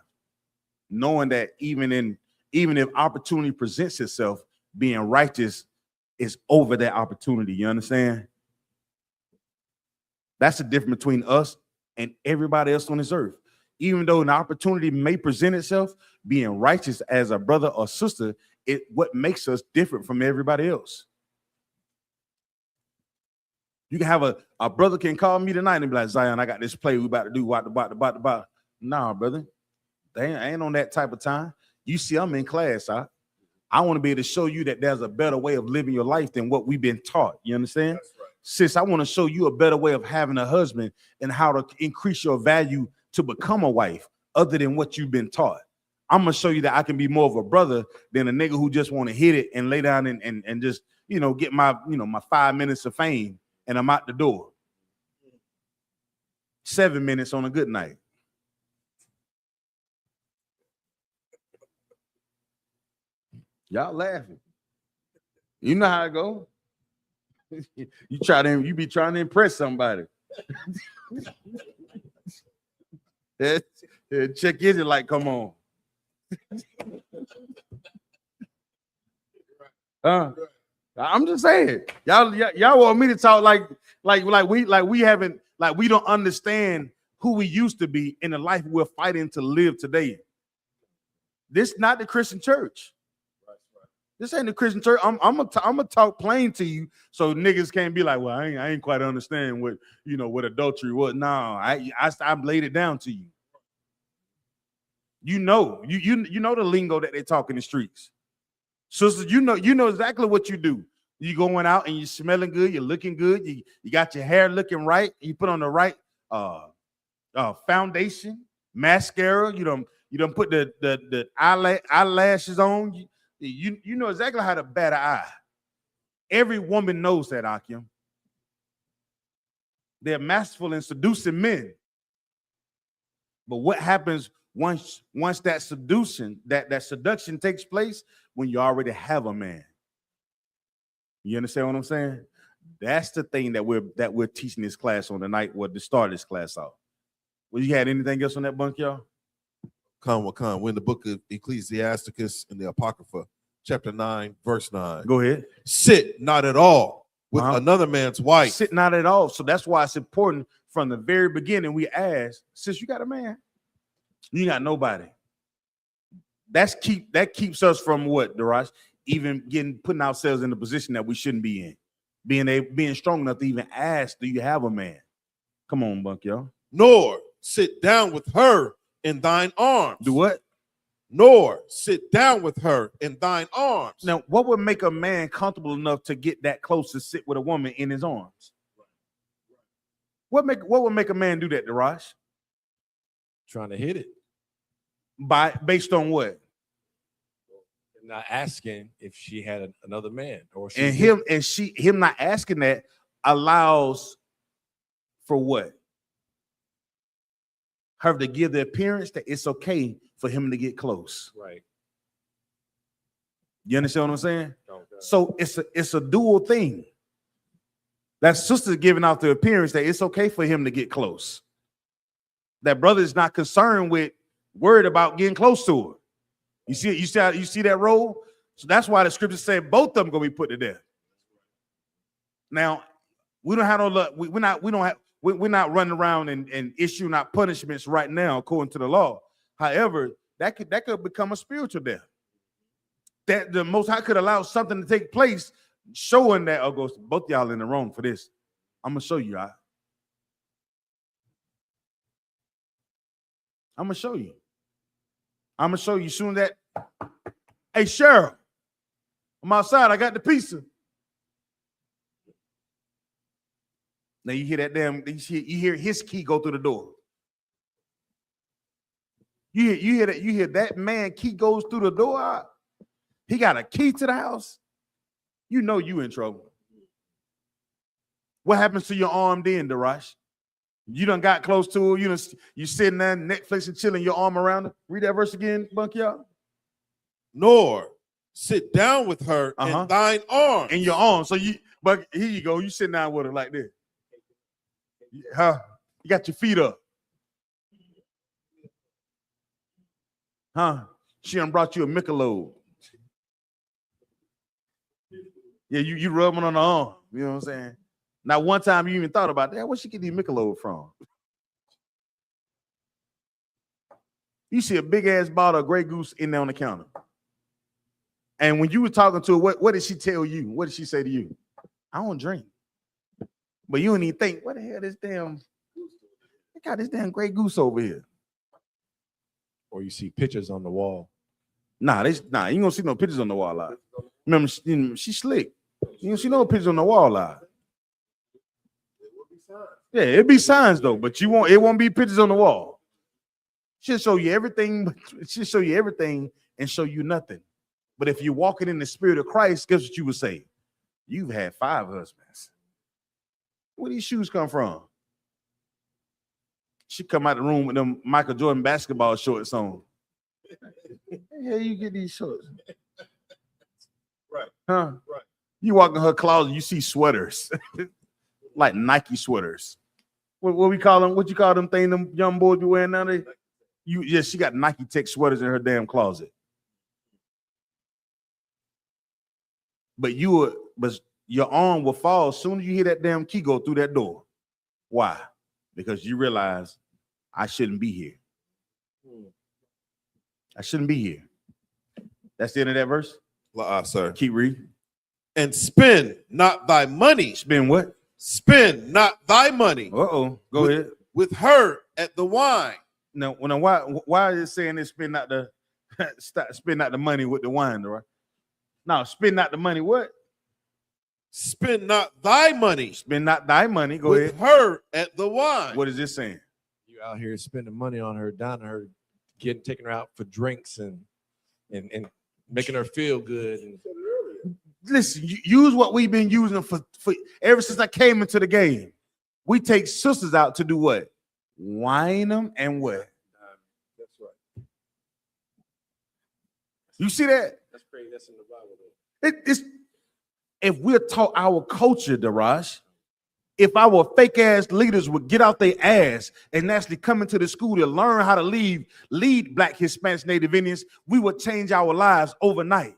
Knowing that even if opportunity presents itself, being righteous is over that opportunity. You understand? That's the difference between us and everybody else on this earth. Even though an opportunity may present itself, being righteous as a brother or sister, what makes us different from everybody else. You can have a brother can call me tonight and be like, Zion, I got this play we about to do. Nah, brother. I ain't on that type of time. You see, I'm in class. I want to be able to show you that there's a better way of living your life than what we've been taught. You understand? That's right. Sis, I want to show you a better way of having a husband and how to increase your value to become a wife other than what you've been taught. I'm going to show you that I can be more of a brother than a nigga who just want to hit it and lay down and just, get my, my 5 minutes of fame and I'm out the door. 7 minutes on a good night. Y'all laughing. You know how it go. You be trying to impress somebody. Check is it like, come on. I'm just saying, y'all want me to talk like we don't understand who we used to be in the life we're fighting to live today. This not the Christian church. This ain't the Christian church. I'm gonna talk plain to you, so niggas can't be like, well, I ain't quite understand what adultery was. No, I laid it down to you. You know the lingo that they talk in the streets. Sisters, you know exactly what you do. You going out and you smelling good, you're looking good, you got your hair looking right, you put on the right foundation, mascara, you don't put the eyelashes on. You know exactly how to bat an eye. Every woman knows that, Akim. They're masterful in seducing men. But what happens once that seduction takes place? When you already have a man. You understand what I'm saying? That's the thing that we're teaching this class on tonight, or to start this class out. Well, you had anything else on that, bunk, y'all? We're in the book of Ecclesiasticus in the Apocrypha, chapter 9, verse 9. Go ahead. Sit not at all with another man's wife. Sit not at all. So that's why it's important from the very beginning. We ask, sis, you got a man? You got nobody. That keeps us from what, Darash? Even putting ourselves in the position that we shouldn't be in. Being strong enough to even ask, do you have a man? Come on, bunk, y'all. Nor sit down with her in thine arms. Do what? Nor sit down with her in thine arms. Now, what would make a man comfortable enough to get that close to sit with a woman in his arms? What would make a man do that, Darash? Trying to hit it. Based on what? Not asking if she had another man, or him not asking that allows for what? Her to give the appearance that it's okay for him to get close. Right. You understand what I'm saying? Okay. So it's a dual thing. That sister's giving out the appearance that it's okay for him to get close. That brother is not worried about getting close to her. You see that role? So that's why the scripture said both of them gonna be put to death. Now, we don't have no luck. We're not running around and issuing out punishments right now according to the law. However, that could become a spiritual death. That the Most High could allow something to take place, showing that both y'all in the wrong for this. I'm gonna show you. I'm gonna show you. I'm gonna show you soon that. Hey, Cheryl, I'm outside. I got the pizza. Now you hear that you hear his key go through the door. You hear that man key goes through the door. He got a key to the house. You know you in trouble. What happens to your arm then, Darash? You done got close to her. You sitting there, Netflix and chilling, your arm around her. Read that verse again, bunk, y'all. Nor sit down with her in thine arms. In your arms. But here you go. You sitting down with her like this. You got your feet up. She done brought you a Michelob. Yeah, you rubbing on the arm. You know what I'm saying? Now, one time you even thought about that. Where she get these Michelob from? You see a big ass bottle of Grey Goose in there on the counter. And when you were talking to her, what did she tell you? What did she say to you? I don't drink. But you don't even think, what the hell they got this damn Grey Goose over here. Or you see pictures on the wall. Nah, you ain't gonna see no pictures on the wall out. Remember, she slick. You don't see no pictures on the wall out. Yeah, it'd be signs though, but it won't be pictures on the wall. She'll show you everything, she'll show you everything and show you nothing. But if you're walking in the spirit of Christ, guess what you would say? You've had 5 husbands. Where these shoes come from? She come out the room with them Michael Jordan basketball shorts on. Yeah, you get these shorts. Right. Huh? Right. You walk in her closet, you see sweaters. Like Nike sweaters. What we call them? What you call them thing them young boys be wearing nowadays? She got Nike Tech sweaters in her damn closet. But your arm will fall as soon as you hear that damn key go through that door. Why? Because you realize I shouldn't be here. I shouldn't be here. That's the end of that verse? Sir. Keep reading. And spend not thy money. Spend what? Spend not thy money. Uh-oh. Go ahead. With her at the wine. No, why is it saying they spend not the money with the wine, right? No, spend not the money. What? Spend not thy money. Spend not thy money. Go with ahead. her at the wine. What is this saying? You out here spending money on her, dining her, taking her out for drinks and making her feel good. And listen, use what we've been using for ever since I came into the game. We take sisters out to do what? Wine them and what? that's right. You see that? That's crazy. That's in the Bible, It's if we're taught our culture, Daraj, if our fake ass leaders would get out their ass and actually come into the school to learn how to lead Black, Hispanics, Native Indians, we would change our lives overnight.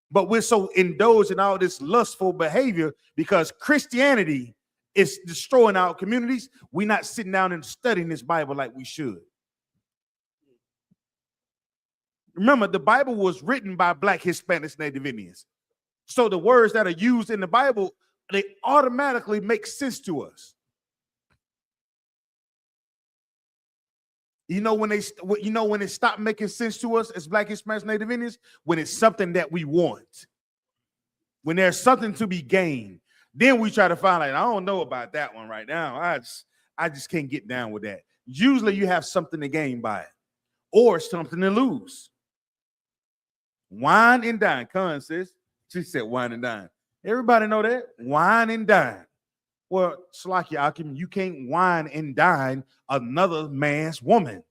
But we're so indulged in all this lustful behavior because Christianity is destroying our communities. We're not sitting down and studying this Bible like we should. Remember, the Bible was written by Black, Hispanics, Native Indians. So the words that are used in the Bible, they automatically make sense to us. You know when it stopped making sense to us as Black, Hispanics, Native Indians? When it's something that we want. When there's something to be gained. Then we try to find like, I don't know about that one right now. I just can't get down with that. Usually you have something to gain by it. Or something to lose. Wine and dine. Con sis. She said wine and dine. Everybody know that? Wine and dine. Well, Slakia Akim, you can't wine and dine another man's woman.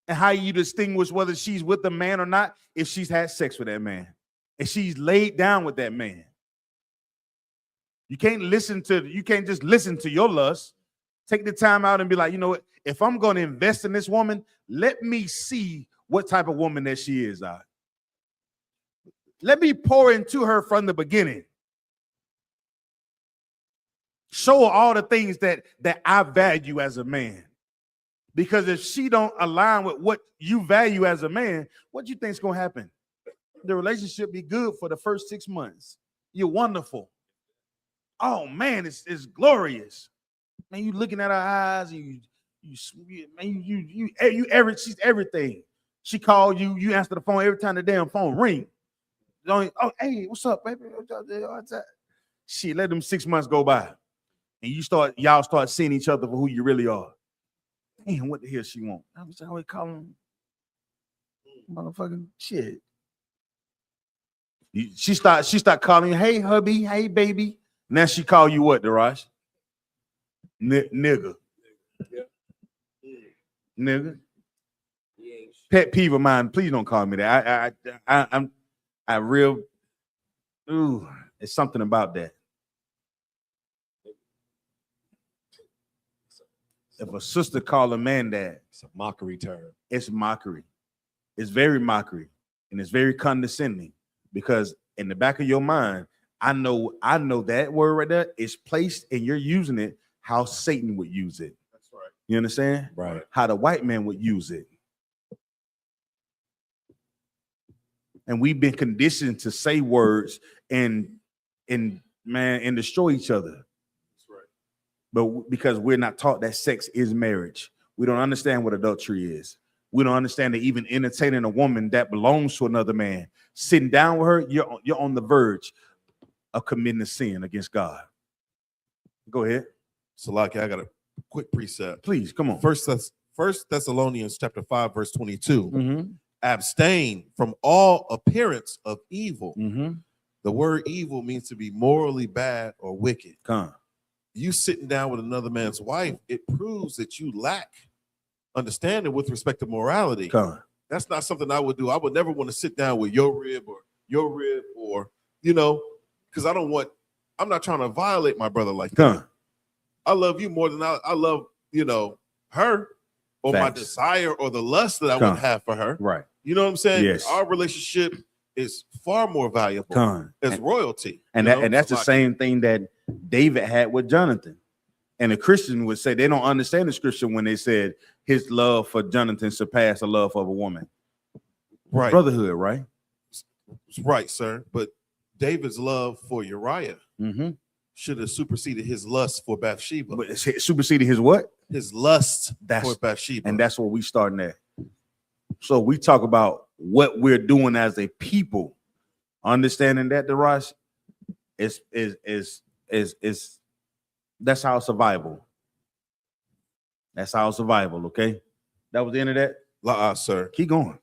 And how you distinguish whether she's with a man or not if she's had sex with that man. If she's laid down with that man. You can't just listen to your lust. Take the time out and be like, you know what? If I'm going to invest in this woman, let me see what type of woman that she is. Let me pour into her from the beginning. Show her all the things that I value as a man. Because if she don't align with what you value as a man, what do you think is going to happen? The relationship be good for the first 6 months. You're wonderful. Oh man, it's glorious. Man, you looking at her eyes and she's everything. She called you, you answer the phone every time the damn phone ring. Oh, hey, what's up, baby? Shit, let them 6 months go by. And y'all start seeing each other for who you really are. Damn, what the hell she want? I was always calling motherfucking shit. She start calling you, hey hubby, hey baby. Now she call you what, Daraj? Nigga. Nigga. Pet peeve of mine. Please don't call me that. It's something about that. If a sister call a man that, it's a mockery term. It's mockery. It's very mockery, and it's very condescending because in the back of your mind, I know that word right there is placed, and you're using it how Satan would use it. That's right. You understand? Right. How the white man would use it. And we've been conditioned to say words and destroy each other. That's right. But because we're not taught that sex is marriage, we don't understand what adultery is. We don't understand that even entertaining a woman that belongs to another man, sitting down with her, you're on the verge of committing a sin against God. Go ahead. So, like, I got a quick precept. Please, come on. First Thessalonians chapter 5, verse 22. Mm-hmm. Abstain from all appearance of evil. Mm-hmm. The word evil means to be morally bad or wicked. Come. You sitting down with another man's wife, it proves that you lack understanding with respect to morality. Come. That's not something I would do. I would never want to sit down with your rib, or because I'm not trying to violate my brother like that. I love you more than I love, her, or my desire or the lust that I would have for her. Right. You know what I'm saying? Yes. Our relationship is far more valuable as royalty. And that's the same thing that David had with Jonathan. And a Christian would say they don't understand the scripture when they said his love for Jonathan surpassed the love of a woman. Right. Brotherhood, right? Right, sir. But David's love for Uriah should have superseded his lust for Bathsheba. But it superseded his what? His lust for Bathsheba. And that's what we starting at. So we talk about what we're doing as a people. Understanding that, Darash, is that's our survival. That's our survival, okay? That was the end of that? Sir. Keep going.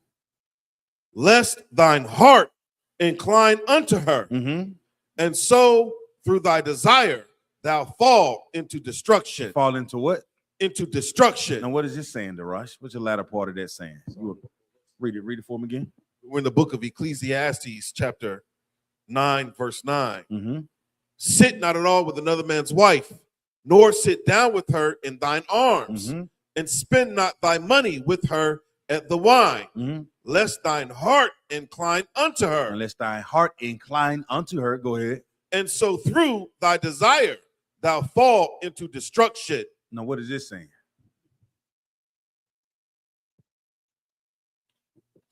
Lest thine heart incline unto her, and so through thy desire thou fall into destruction. Fall into what? Into destruction. And what is this saying, Darash? What's the latter part of that saying? Read it for me again. We're in the book of Ecclesiastes, chapter 9, verse 9. Sit not at all with another man's wife, nor sit down with her in thine arms, and spend not thy money with her at the wine, lest thine heart incline unto her. Unless thine heart incline unto her, go ahead. And so through thy desire thou fall into destruction. Now, what is this saying?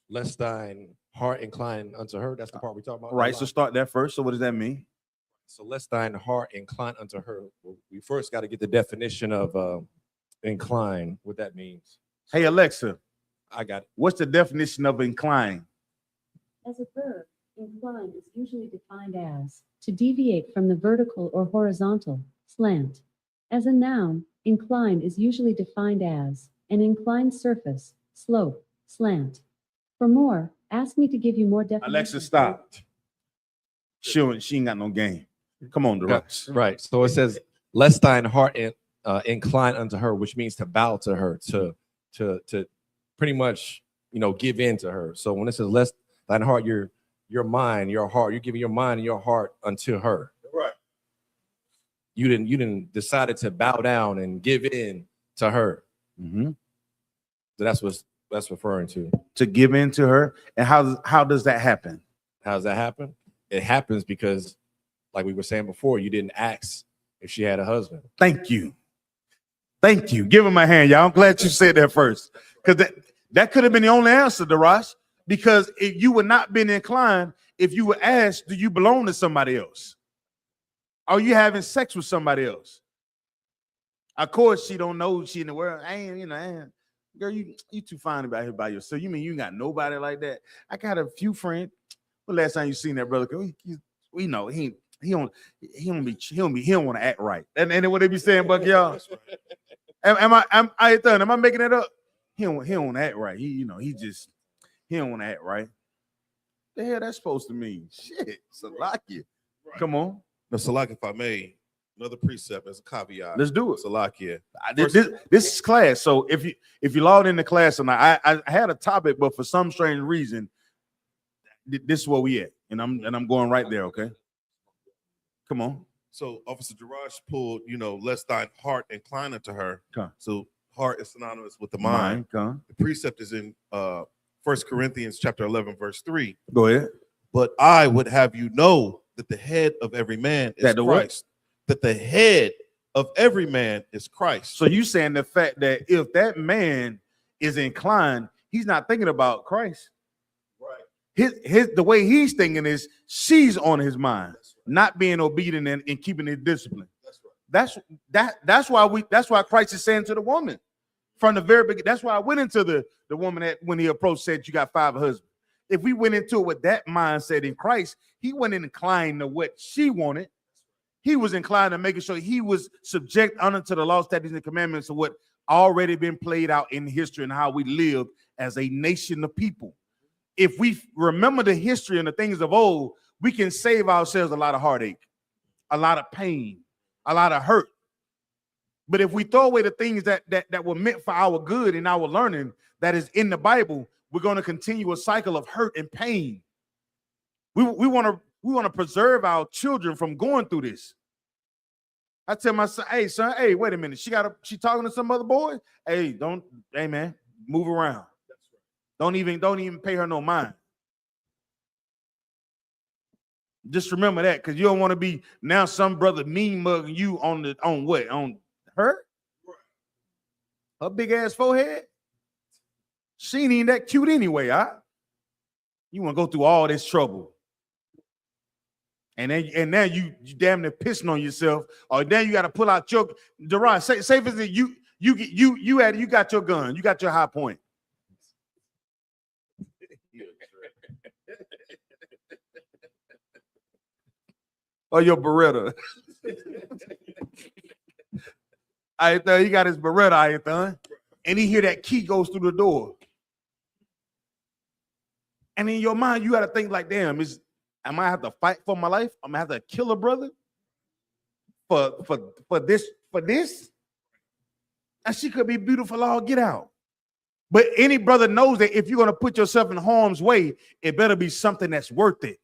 Lest thine heart incline unto her. That's the part we talk about. Right. So start that first. So what does that mean? So lest thine heart incline unto her. Well, we first got to get the definition of incline, what that means. Hey, Alexa. I got it. What's the definition of incline? As a verb, incline is usually defined as to deviate from the vertical or horizontal, slant. As a noun, incline is usually defined as an inclined surface, slope, slant. For more, ask me to give you more definitions. Alexa, stop. She ain't got no game. Come on, Darash. Right. So it says, lest thine heart incline unto her, which means to bow to her, to pretty much, give in to her. So when it says, lest thine heart, your mind, your heart, you're giving your mind and your heart unto her. Right. You didn't decided to bow down and give in to her. So that's what that's referring to. To give in to her. And how does that happen? How does that happen? It happens because, like we were saying before, you didn't ask if she had a husband. Thank you. Thank you. Give him a hand, y'all. I'm glad you said that first. Because that could have been the only answer, Darash. Because if you would not been inclined if you were asked, do you belong to somebody else? Are you having sex with somebody else? Of course, she don't know she in the world. Girl, you too fine about here by yourself. You mean you ain't got nobody like that? I got a few friends. When last time you seen that brother? We know he don't want to act right. And what they be saying, Buck, y'all. Am I making that up? He don't want to act right. He don't want to act right. The hell that's supposed to mean? Shit, Salakia. Right. Come on. Now, Salakia, if I may, another precept as a caveat. Let's do it. Salakia. This is class. So if you logged into class and I had a topic, but for some strange reason, this is where we at. And I'm going right there, okay? Come on. So Officer Darash pulled, lest thine heart incline unto her. Come. So heart is synonymous with the mind. Come. The precept is in 1 Corinthians chapter 11, verse 3. Go ahead. But I would have you know that the head of every man is Christ. That the head of every man is Christ. So you saying the fact that if that man is inclined, he's not thinking about Christ. Right. The way he's thinking is she's on his mind, not being obedient and keeping his discipline. That's right. That's why Christ is saying to the woman, From the very beginning. That's why I went into the woman that when he approached said you got 5 husbands. If we went into it with that mindset in Christ, he wasn't inclined to what she wanted. He was inclined to making sure he was subject unto the law, statutes, and commandments of what already been played out in history and how we lived as a nation of people. If we remember the history and the things of old, we can save ourselves a lot of heartache, a lot of pain, a lot of hurt. But if we throw away the things that were meant for our good and our learning that is in the Bible, we're going to continue a cycle of hurt and pain. We want to preserve our children from going through this. I tell my son, hey son, hey, wait a minute. She talking to some other boy. Hey, man, move around. Don't even pay her no mind. Just remember that, because you don't want to be now some brother mean mugging you on her big ass forehead. She ain't even that cute anyway. You want to go through all this trouble, and now you damn near pissing on yourself, or then you got to pull out your Deron. Say for instance, you got your gun, you got your high point. Or your Beretta. He got his Beretta, and he hear that key goes through the door. And in your mind, you got to think like, damn, am I have to fight for my life? I'm gonna have to kill a brother for this? And she could be beautiful all get out. But any brother knows that if you're gonna put yourself in harm's way, it better be something that's worth it.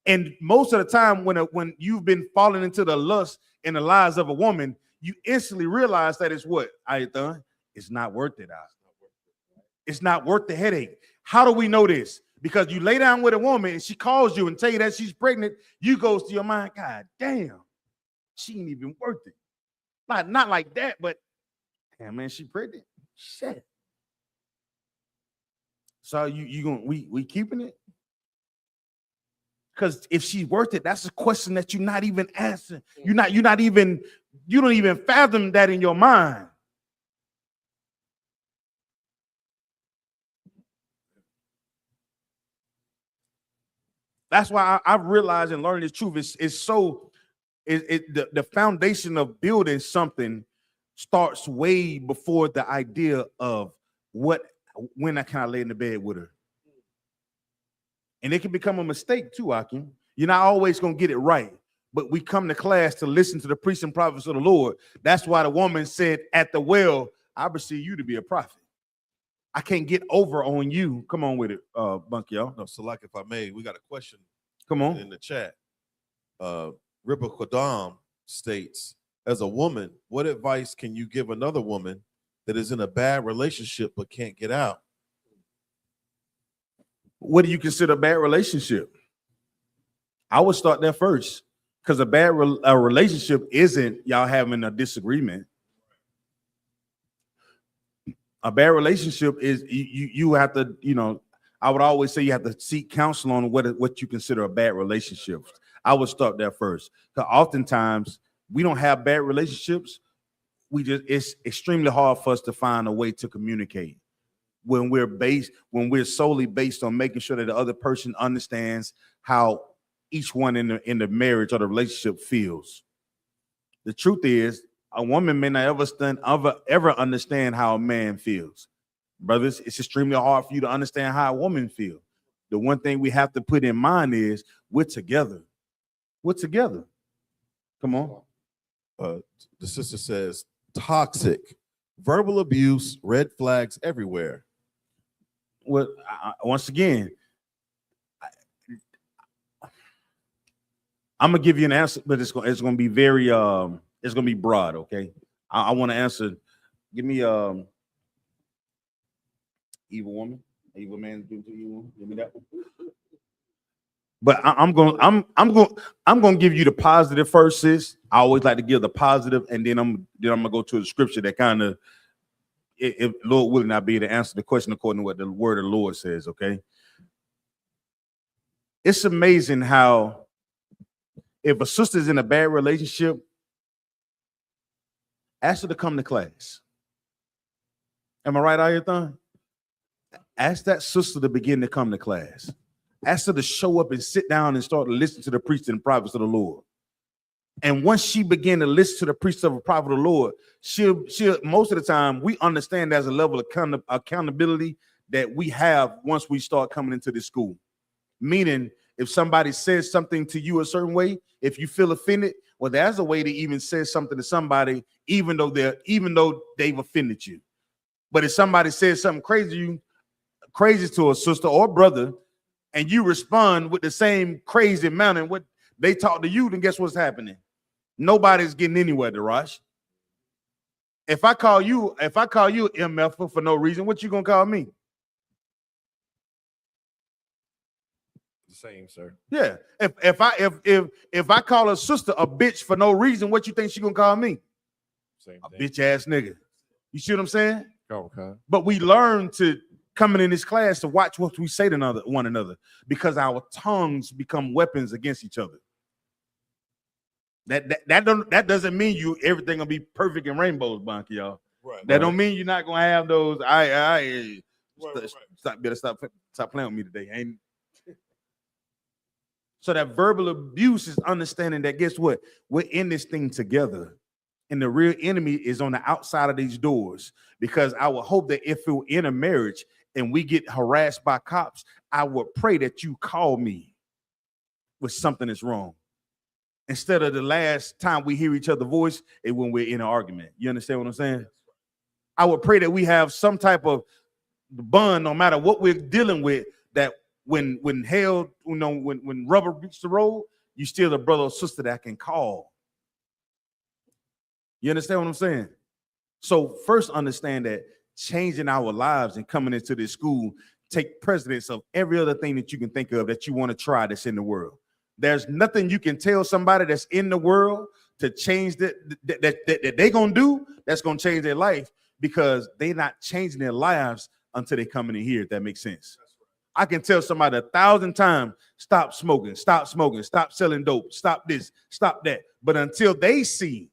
And most of the time, when you've been falling into the lust and the lies of a woman, you instantly realize that it's what? It's not worth it. It's not worth the headache. How do we know this? Because you lay down with a woman and she calls you and tell you that she's pregnant, you goes to your mind, God damn, she ain't even worth it. Not like that, but damn, man, she pregnant. Shit. So we keeping it? Because if she's worth it, that's a question that you're not even answering. You don't even fathom that in your mind. That's why I've realized and learned this truth. The foundation of building something starts way before the idea of when I can I lay in the bed with her. And it can become a mistake too, Akim. You're not always going to get it right. But we come to class to listen to the priests and prophets of the Lord. That's why the woman said at the well, I perceive you to be a prophet. I can't get over on you. Come on with it, Bunk, y'all. No, so like if I may, we got a question. Come on. In the chat. Ribba Kodam states, as a woman, what advice can you give another woman that is in a bad relationship but can't get out? What do you consider a bad relationship? I would start there first, because a bad relationship isn't y'all having a disagreement. A bad relationship is you have to, I would always say you have to seek counsel on what you consider a bad relationship. I would start there first, because oftentimes we don't have bad relationships. It's extremely hard for us to find a way to communicate when we're solely based on making sure that the other person understands how each one in the marriage or the relationship feels. The truth is, a woman may not ever understand how a man feels. Brothers, it's extremely hard for you to understand how a woman feels. The one thing we have to put in mind is we're together. We're together. Come on. The sister says, toxic, verbal abuse, red flags everywhere. Well, once again, I'm gonna give you an answer, but it's gonna be very it's gonna be broad. Okay, I want to answer. Give me evil woman, evil man do to evil. Give me that one. But I'm gonna give you the positive first, sis. I always like to give the positive, and then I'm gonna go to the scripture that kind of, if Lord willing, I'll be able to answer the question according to what the word of the Lord says. Okay, it's amazing how if a sister's in a bad relationship, ask her to come to class. Am I right, Ayathan? Ask that sister to begin to come to class. Ask her to show up and sit down and start to listen to the priest and prophets of the Lord. And once she begin to listen to the priest of the prophet of the Lord, she'll most of the time we understand there's a level of accountability that we have once we start coming into this school. Meaning, if somebody says something to you a certain way, if you feel offended, well, there's a way to even say something to somebody, even though they've offended you. But if somebody says something crazy to a sister or brother, and you respond with the same crazy amount and what they talk to you, then guess what's happening? Nobody's getting anywhere, Darash. If I call you MF for no reason, what you gonna call me? The same, sir. Yeah. If I call a sister a bitch for no reason, what you think she gonna call me? Same A thing. bitch ass nigga. You see what I'm saying? Okay. But we learn to coming in this class to watch what we say to one another, because our tongues become weapons against each other. That doesn't mean everything gonna be perfect and rainbows, Bonky, y'all. Right. That don't mean you're not gonna have those. Stop playing with me today. Ain't. So that verbal abuse is understanding that, guess what? We're in this thing together. And the real enemy is on the outside of these doors. Because I would hope that if we're in a marriage and we get harassed by cops, I would pray that you call me with something that's wrong. Instead of the last time we hear each other's voice is when we're in an argument. You understand what I'm saying? I would pray that we have some type of bond, no matter what we're dealing with, that when hell, when rubber meets the road, you still a brother or sister that I can call. You understand what I'm saying? So first understand that changing our lives and coming into this school take precedence of every other thing that you can think of that you want to try that's in the world. There's nothing you can tell somebody that's in the world to change that they're going to do that's going to change their life, because they're not changing their lives until they come in here, if that makes sense. I can tell somebody 1,000 times, stop smoking, stop selling dope, stop this, stop that. But until they see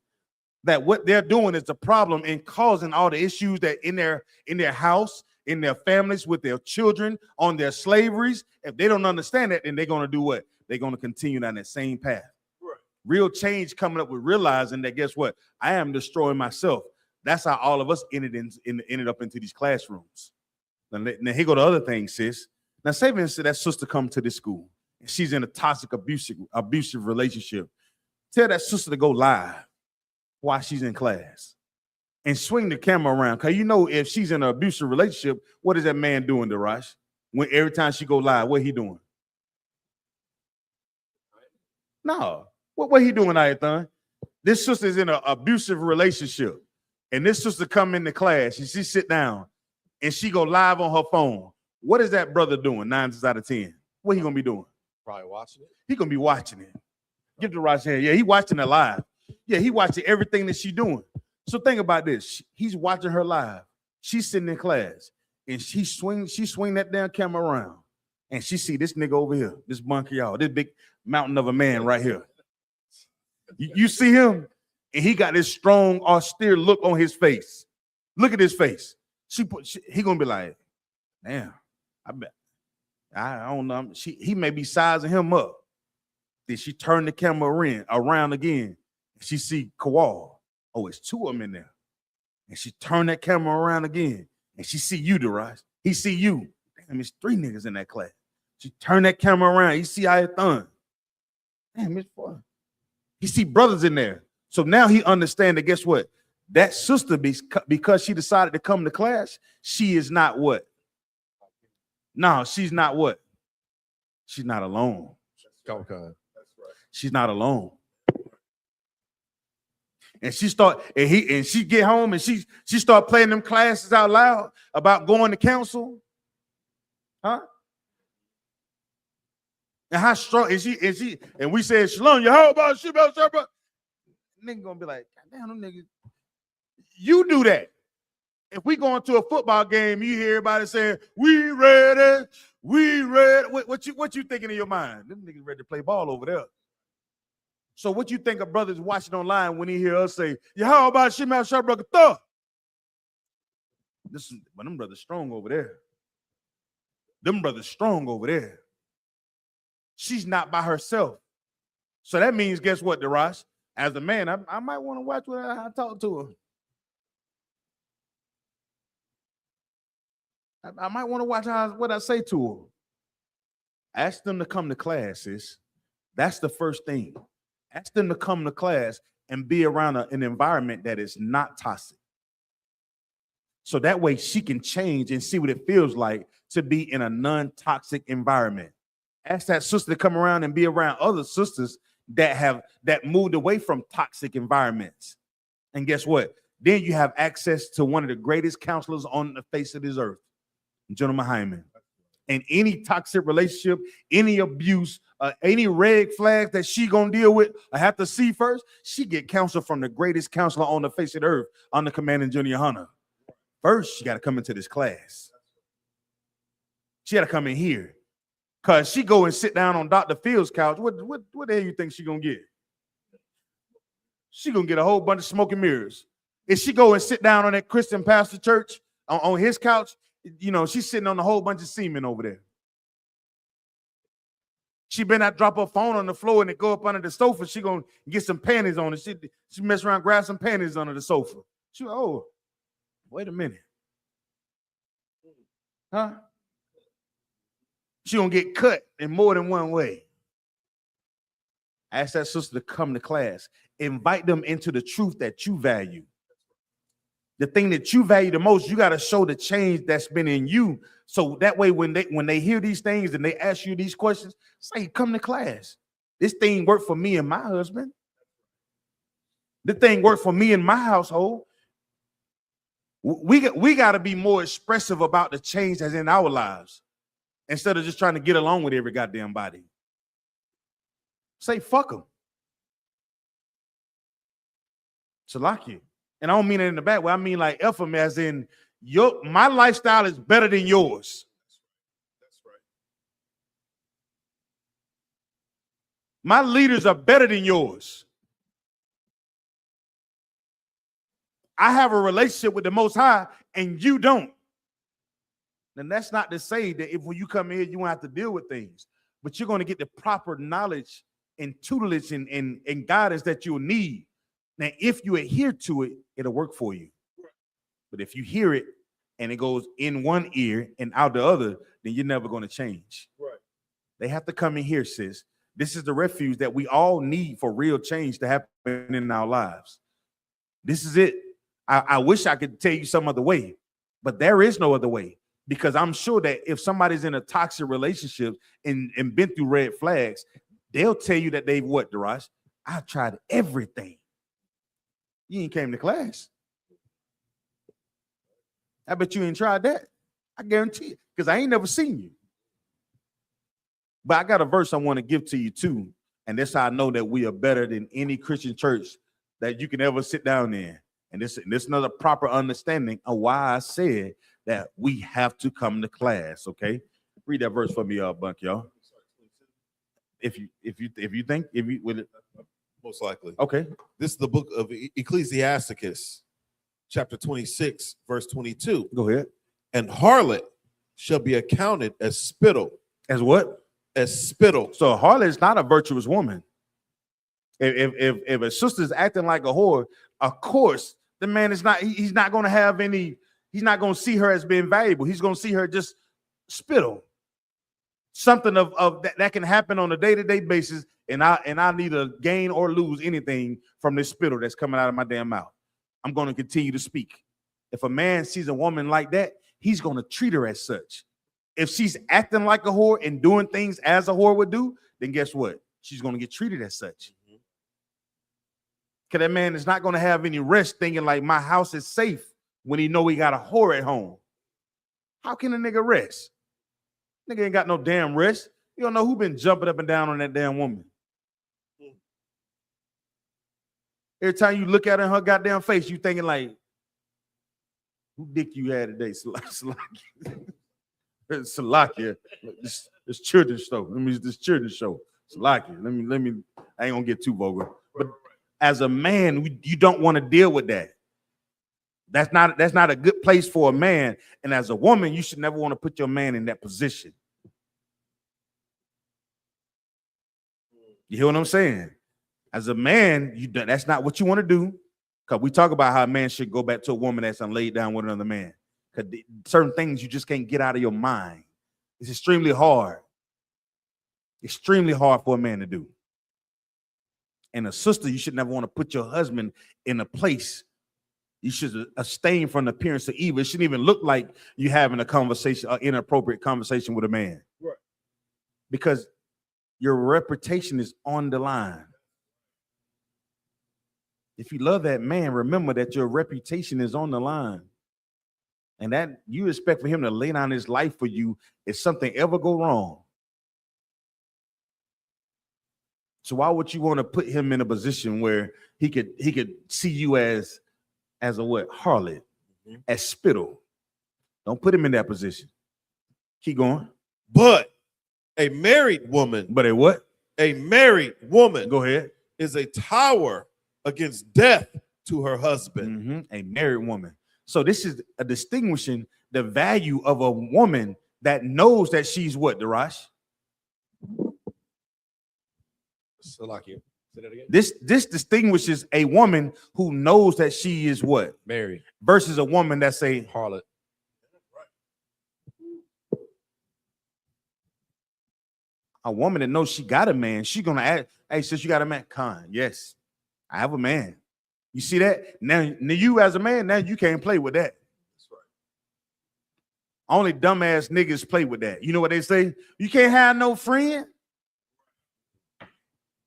that what they're doing is the problem and causing all the issues that in their house, in their families, with their children, on their slaveries, if they don't understand that, then they're going to do what? They're going to continue down that same path. Right. Real change coming up with realizing that, guess what? I am destroying myself. That's how all of us ended up into these classrooms. Now here go the other thing, sis. Now, say for instance, that sister come to this school and she's in a toxic, abusive relationship. Tell that sister to go live while she's in class and swing the camera around. Because you know, if she's in an abusive relationship, what is that man doing, Darash? When every time she go live, what he doing? No. What he doing, Ayathan? This sister is in an abusive relationship. And this sister come into class and she sit down and she go live on her phone. What is that brother doing 9 times out of 10? What he gonna be doing? Probably watching it. He gonna be watching it. Give the right hand. Yeah, he watching it live. Yeah, he watching everything that she doing. So think about this. He's watching her live. She's sitting in class and she swing that damn camera around and she see this nigga over here, this monkey, y'all, this big mountain of a man right here. You see him? And he got this strong, austere look on his face. Look at his face. He gonna be like, damn, I don't know. He may be sizing him up. Then she turned the camera around again. She see Kawal. Oh, it's 2 of them in there. And she turned that camera around again. And she see you, Darius. He see you. Damn, it's 3 niggas in that class. She turned that camera around. He see Ayathan. Damn, it's 4. He see brothers in there. So now he understand that, guess what? That sister, because she decided to come to class, she is not what? No, she's not what? She's not alone. Okay. She's not alone. And she get home and she start playing them classes out loud about going to council. Huh? And how strong is she? And we said, Shalom, YAHANNA. Nigga gonna be like, God damn, them niggas. You do that. If we go into a football game, you hear everybody saying, we ready. What you thinking in your mind? Them niggas ready to play ball over there. So what you think a brother's watching online when he hear us say, YAHANNA? but them brothers strong over there. Them brothers strong over there. She's not by herself. So that means, guess what, Darash? As a man, I might want to watch what I talk to her. I might want to watch what I say to her. Ask them to come to class, sis. That's the first thing. Ask them to come to class and be around an environment that is not toxic. So that way she can change and see what it feels like to be in a non-toxic environment. Ask that sister to come around and be around other sisters that moved away from toxic environments. And guess what? Then you have access to one of the greatest counselors on the face of this earth, General Hyman. And any toxic relationship, any abuse, any red flags that she gonna deal with, I have to see first. She get counsel from the greatest counselor on the face of the earth, under commanding Junior YAHANNA. First, she got to come into this class. She got to come in here, cause she go and sit down on Dr. Phil's couch. What the hell you think she gonna get? She gonna get a whole bunch of smoke and mirrors. If she go and sit down on that Christian pastor church on his couch, you know, she's sitting on a whole bunch of semen over there. She better not drop her phone on the floor and it go up under the sofa. She gonna get some panties on it. She mess around, grab some panties under the sofa. She, oh, wait a minute. Huh? She gonna get cut in more than one way. Ask that sister to come to class. Invite them into the truth that you value. The thing that you value the most, you got to show the change that's been in you. So that way, when they hear these things and they ask you these questions, say, come to class. This thing worked for me and my husband. This thing worked for me and my household. We got to be more expressive about the change that's in our lives instead of just trying to get along with every goddamn body. Say, fuck them. Salaki. And I don't mean it in the bad way. I mean like F them, as in my lifestyle is better than yours. That's right. My leaders are better than yours. I have a relationship with the Most High and you don't. And that's not to say that if when you come in here, you won't have to deal with things, but you're going to get the proper knowledge and tutelage and guidance that you'll need. Now, if you adhere to it, it'll work for you. But if you hear it and it goes in one ear and out the other, then you're never going to change. Right. They have to come in here, sis. This is the refuge that we all need for real change to happen in our lives. This is it. I wish I could tell you some other way, but there is no other way, because I'm sure that if somebody's in a toxic relationship and been through red flags, they'll tell you that they've what, Darash? I tried everything. You ain't came to class. I bet you ain't tried that. I guarantee it, because I ain't never seen you. But I got a verse I want to give to you too, and that's how I know that we are better than any Christian church that you can ever sit down in. And this is another proper understanding of why I said that we have to come to class. Okay, read that verse for me, Bunk, y'all. If you will it. Most likely. Okay. This is the book of Ecclesiasticus, chapter 26, verse 22. Go ahead. And harlot shall be accounted as spittle. As what? As spittle. So a harlot is not a virtuous woman. If a sister's acting like a whore, of course, the man is not, he's not going to have any, he's not going to see her as being valuable. He's going to see her just spittle. Something of that can happen on a day-to-day basis, and I neither gain or lose anything from this spittle that's coming out of my damn mouth. I'm going to continue to speak. If a man sees a woman like that, he's going to treat her as such. If she's acting like a whore and doing things as a whore would do, then guess what? She's going to get treated as such. Because that man is not going to have any rest thinking like my house is safe when he know he got a whore at home. How can a nigga rest? Nigga ain't got no damn rest. You don't know who been jumping up and down on that damn woman. Every time you look at her in her goddamn face, you thinking like, who dick you had today? Salakia. This children's show. This children's show. Salakia. Let me. I ain't gonna get too vulgar. But as a man, you don't want to deal with that. That's not a good place for a man. And as a woman, you should never want to put your man in that position. You hear what I'm saying? As a man, that's not what you want to do. Because we talk about how a man should go back to a woman that's laid down with another man. Because certain things you just can't get out of your mind. It's extremely hard. Extremely hard for a man to do. And a sister, you should never want to put your husband in a place. You should abstain from the appearance of evil. It shouldn't even look like you having a conversation, an inappropriate conversation with a man. Right. Because your reputation is on the line. If you love that man, remember that your reputation is on the line. And that you expect for him to lay down his life for you if something ever go wrong. So why would you want to put him in a position where he could see you as a what? Harlot, as spittle. Don't put him in that position. Keep going. But a married woman. But a what? A married woman. Go ahead. Is a tower against death to her husband. A married woman. So this is a distinguishing the value of a woman that knows that she's what, Darash? So like you. Say that again. This distinguishes a woman who knows that she is what? Married. Versus a woman that's a harlot. A woman that knows she got a man, she's gonna ask, hey, sis, you got a man? Con, yes, I have a man. You see that? Now you as a man, now you can't play with that. That's right. Only dumbass niggas play with that. You know what they say? You can't have no friend.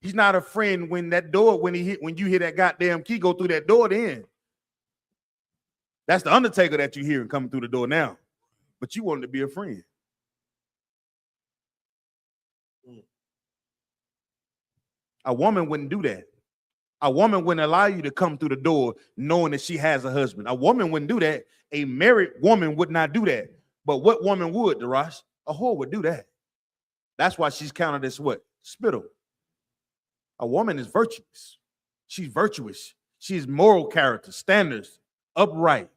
He's not a friend when that door, when you hear that goddamn key go through that door, then. That's the Undertaker that you hear coming through the door now. But you wanted to be a friend. A woman wouldn't do that. A woman wouldn't allow you to come through the door knowing that she has a husband. A woman wouldn't do that. A married woman would not do that. But what woman would, Darash? A whore would do that. That's why she's counted as what? Spittle. A woman is virtuous. She's virtuous. She's moral character, standards, upright,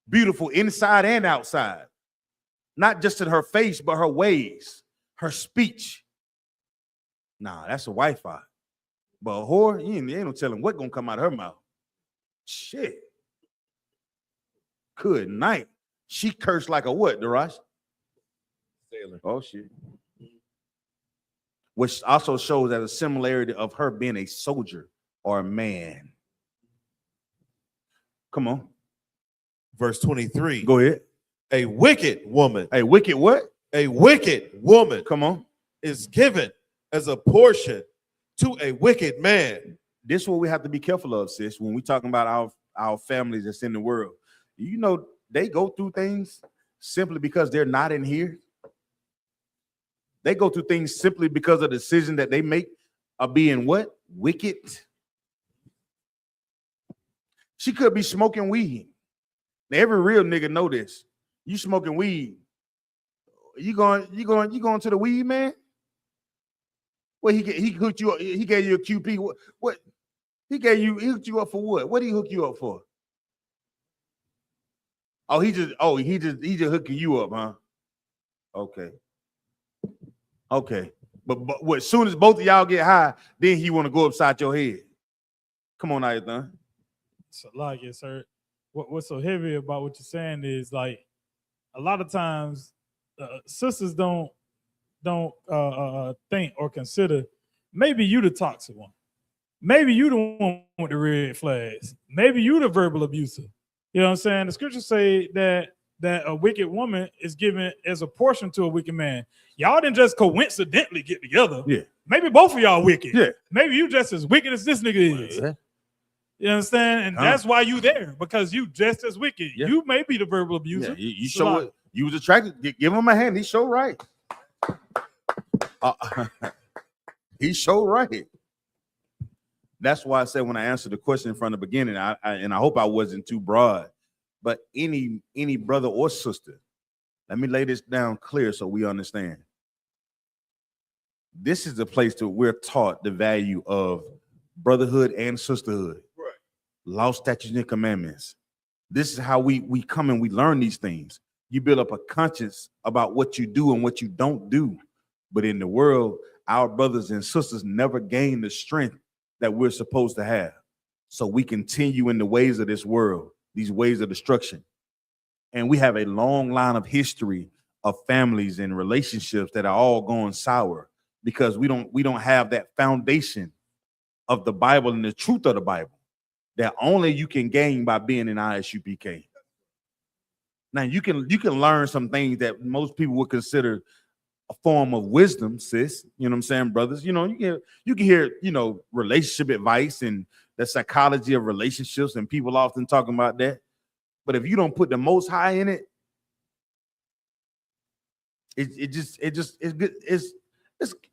beautiful inside and outside. Not just in her face, but her ways, her speech. Nah, that's a Wi-Fi. But a whore, you ain't no telling what's gonna come out of her mouth. Shit. Good night. She cursed like a what, Darash? Sailor. Oh shit. Which also shows that a similarity of her being a soldier or a man. Come on. Verse 23. Go ahead. A wicked woman. A wicked what? A wicked woman. Come on. Is given as a portion to a wicked man. This is what we have to be careful of, sis, when we're talking about our families that's in the world. You know, they go through things simply because they're not in here. They go through things simply because of the decision that they make of being what? Wicked. She could be smoking weed. Now, every real nigga know this. You smoking weed. You going to the weed man? Well, he hooked you up. He gave you a QP. What? He hooked you up for what? What did he hook you up for? He just hooking you up, huh? Okay. But as soon as both of y'all get high, then he want to go upside your head. Come on, Nathan. So like it, sir. What's so heavy about what you're saying is like a lot of times sisters don't think or consider maybe you the toxic one. Maybe you the one with the red flags. Maybe you the verbal abuser. You know what I'm saying? The scriptures say that a wicked woman is given as a portion to a wicked man. Y'all didn't just coincidentally get together. Yeah. Maybe both of y'all wicked. Yeah. Maybe you just as wicked as this nigga is. Yeah. You understand? And that's why you there, because you just as wicked. Yeah. You may be the verbal abuser. Yeah, you show it. You was attracted. Give him a hand. He showed right. He showed right. That's why I said when I answered the question from the beginning, I hope I wasn't too broad, but any brother or sister, let me lay this down clear so we understand. This is the place that we're taught the value of brotherhood and sisterhood. law, statutes, and commandments. This is how we come and we learn these things. You build up a conscience about what you do and what you don't do. But in the world, our brothers and sisters never gain the strength that we're supposed to have. So we continue in the ways of this world, these ways of destruction. And we have a long line of history of families and relationships that are all going sour because we don't have that foundation of the Bible and the truth of the Bible that only you can gain by being in I.S.U.P.K. Now you can learn some things that most people would consider a form of wisdom, sis. You know what I'm saying, brothers? You can hear, relationship advice and the psychology of relationships, and people often talking about that. But if you don't put the Most High in it, it's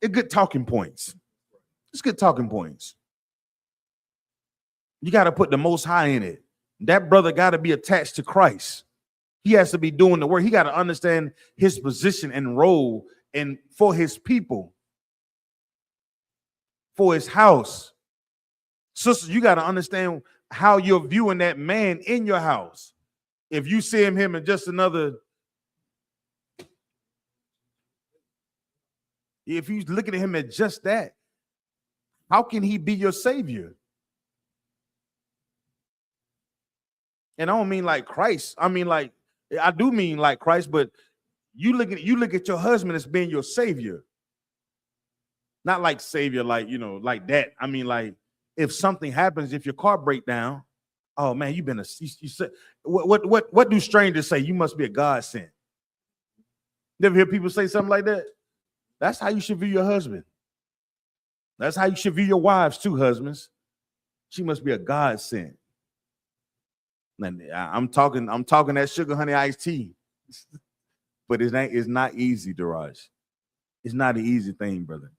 good talking points. It's good talking points. You got to put the Most High in it. That brother got to be attached to Christ. He has to be doing the work. He got to understand his position and role and for his people, for his house. Sisters, you got to understand how you're viewing that man in your house. If you see him as just another, if you look at him as just that, how can he be your savior? And I don't mean like Christ. I do mean like Christ, but you look at your husband as being your savior. Not like savior, like that. I mean, like if something happens, if your car breaks down, oh man, you said what do strangers say? You must be a God sent. Never hear people say something like that? That's how you should view your husband. That's how you should view your wives too, husbands. She must be a God sent. I'm talking that sugar honey iced tea. But it's not easy, Daraj. It's not an easy thing, brother.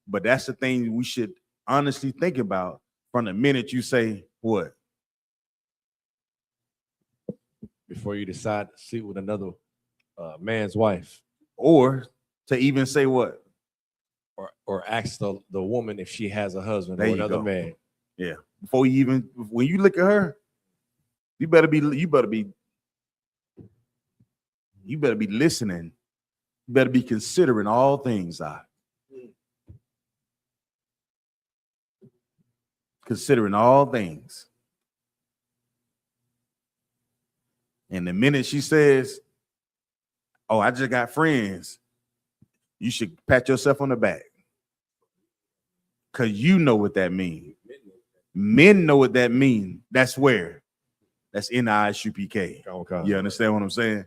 But that's the thing we should honestly think about from the minute you say what? Before you decide to sleep with another man's wife. Or to even say what? Or ask the woman if she has a husband There or you another go. man. Yeah. When you look at her, you better be listening. You better be considering all things. Considering all things. And the minute she says, oh, I just got friends, you should pat yourself on the back. Because you know what that means. Men know what that means. That's where. That's in I.S.U.P.K. Okay. You understand what I'm saying?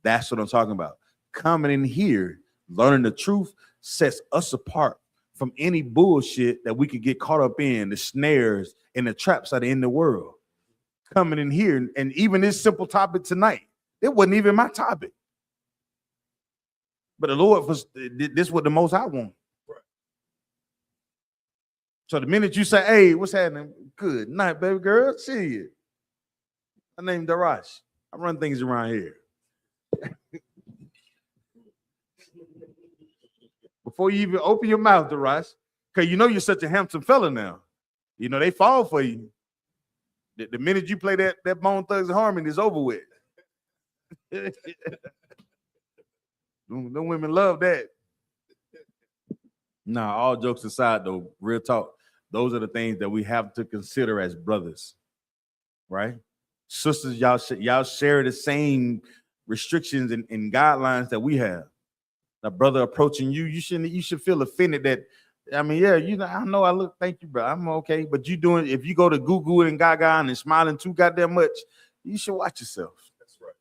That's what I'm talking about. Coming in here, learning the truth sets us apart from any bullshit that we could get caught up in, the snares and the traps that are in the world. Coming in here, and even this simple topic tonight, it wasn't even my topic. But the Lord this what the Most High want. So the minute you say, hey, what's happening? Good night, baby girl. See you. My name's Darash. I run things around here. Before you even open your mouth, Darash, because you're such a handsome fella now. They fall for you. The minute you play that Bone Thugs and Harmony, is over with. Them women love that. Nah, all jokes aside, though, real talk, those are the things that we have to consider as brothers, right? Sisters, y'all share the same restrictions and guidelines that we have. A brother approaching you, you should feel offended that, I know I look, thank you, bro, I'm okay. But if you go to Google and Gaga and smiling too goddamn much, you should watch yourself. That's right.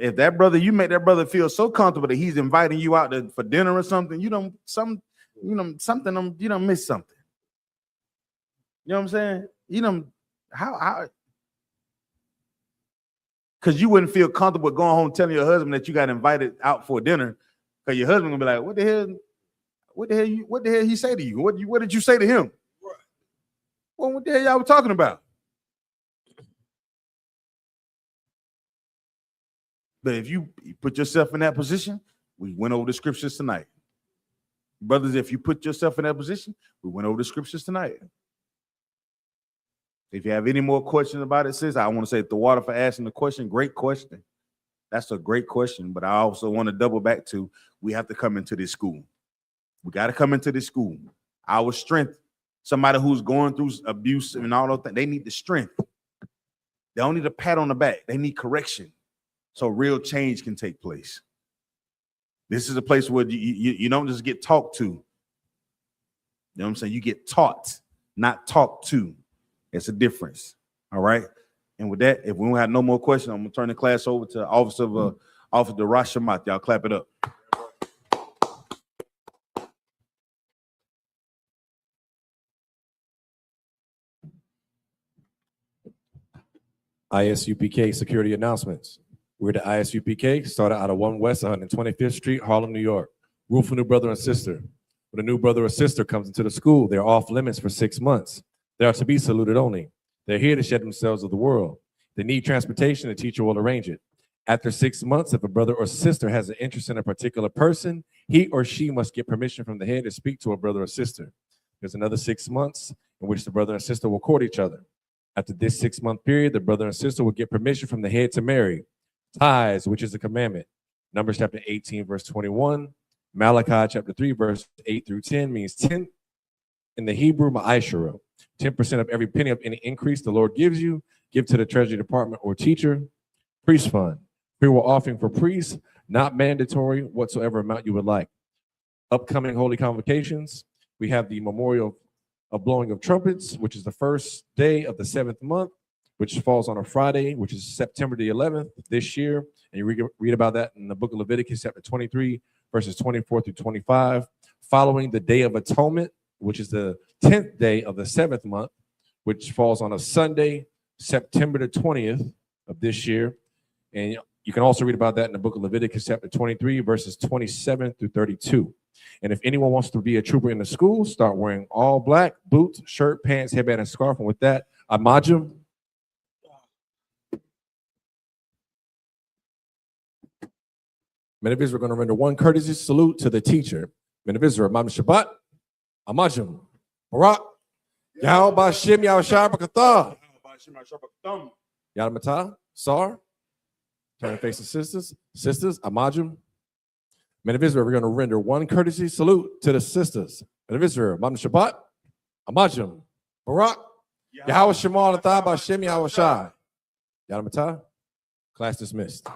If that brother, you make that brother feel so comfortable that he's inviting you out for dinner or something, you don't miss something. You know what I'm saying? How because you wouldn't feel comfortable going home telling your husband that you got invited out for dinner, because your husband gonna be like, what the hell he say to you? What did you say to him? Right. Well, what the hell y'all were talking about? But if you put yourself in that position, we went over the scriptures tonight. Brothers, if you put yourself in that position, we went over the scriptures tonight. If you have any more questions about it, sis, I want to say the water for asking the question. Great question. That's a great question. But I also want to double back to, we have to come into this school. We got to come into this school. Our strength, somebody who's going through abuse and all those things, they need the strength. They don't need a pat on the back. They need correction. So real change can take place. This is a place where you don't just get talked to. You know what I'm saying? You get taught, not talked to. It's a difference. All right. And with that, if we don't have no more questions, I'm gonna turn the class over to Officer Rashamat. Y'all clap it up. I.S.U.P.K. security announcements. We're the I.S.U.P.K. started out of 1 West 125th Street, Harlem, New York. Rule for new brother and sister. When a new brother or sister comes into the school, they're off limits for 6 months. They are to be saluted only. They're here to shed themselves of the world. They need transportation, the teacher will arrange it. After 6 months, if a brother or sister has an interest in a particular person, he or she must get permission from the head to speak to a brother or sister. There's another 6 months in which the brother and sister will court each other. After this 6 month period, the brother and sister will get permission from the head to marry. Tithes, which is a commandment. Numbers chapter 18, verse 21. Malachi chapter 3, verse 8 through 10 means 10 in the Hebrew, ma'ashara. 10% of every penny of any increase the Lord gives you, give to the treasury department or teacher. Priest fund. Free-will offering for priests, not mandatory, whatsoever amount you would like. Upcoming holy convocations. We have the memorial of blowing of trumpets, which is the first day of the 7th month, which falls on a Friday, which is September the 11th this year. And you read about that in the book of Leviticus, chapter 23, verses 24 through 25. Following the Day of Atonement, which is the 10th day of the 7th month, which falls on a Sunday, September the 20th of this year. And you can also read about that in the book of Leviticus, chapter 23, verses 27 through 32. And if anyone wants to be a trooper in the school, start wearing all black, boots, shirt, pants, headband, and scarf. And with that, Amajim. Men of Israel are going to render one courtesy salute to the teacher. Men of Israel, Mam Shabbat, Amajim, Barak, Yahweh Bashim, Yahweh Shabbat, Yadamata, Sar. Turn and face the sisters. Sisters, Amajim. Men of Israel, we're going to render one courtesy salute to the sisters. Men of Israel, Mam Shabbat, Amajim, Barak, Yahweh Shemal Athah Bashim Yahweh Shai. Yadamata, class dismissed.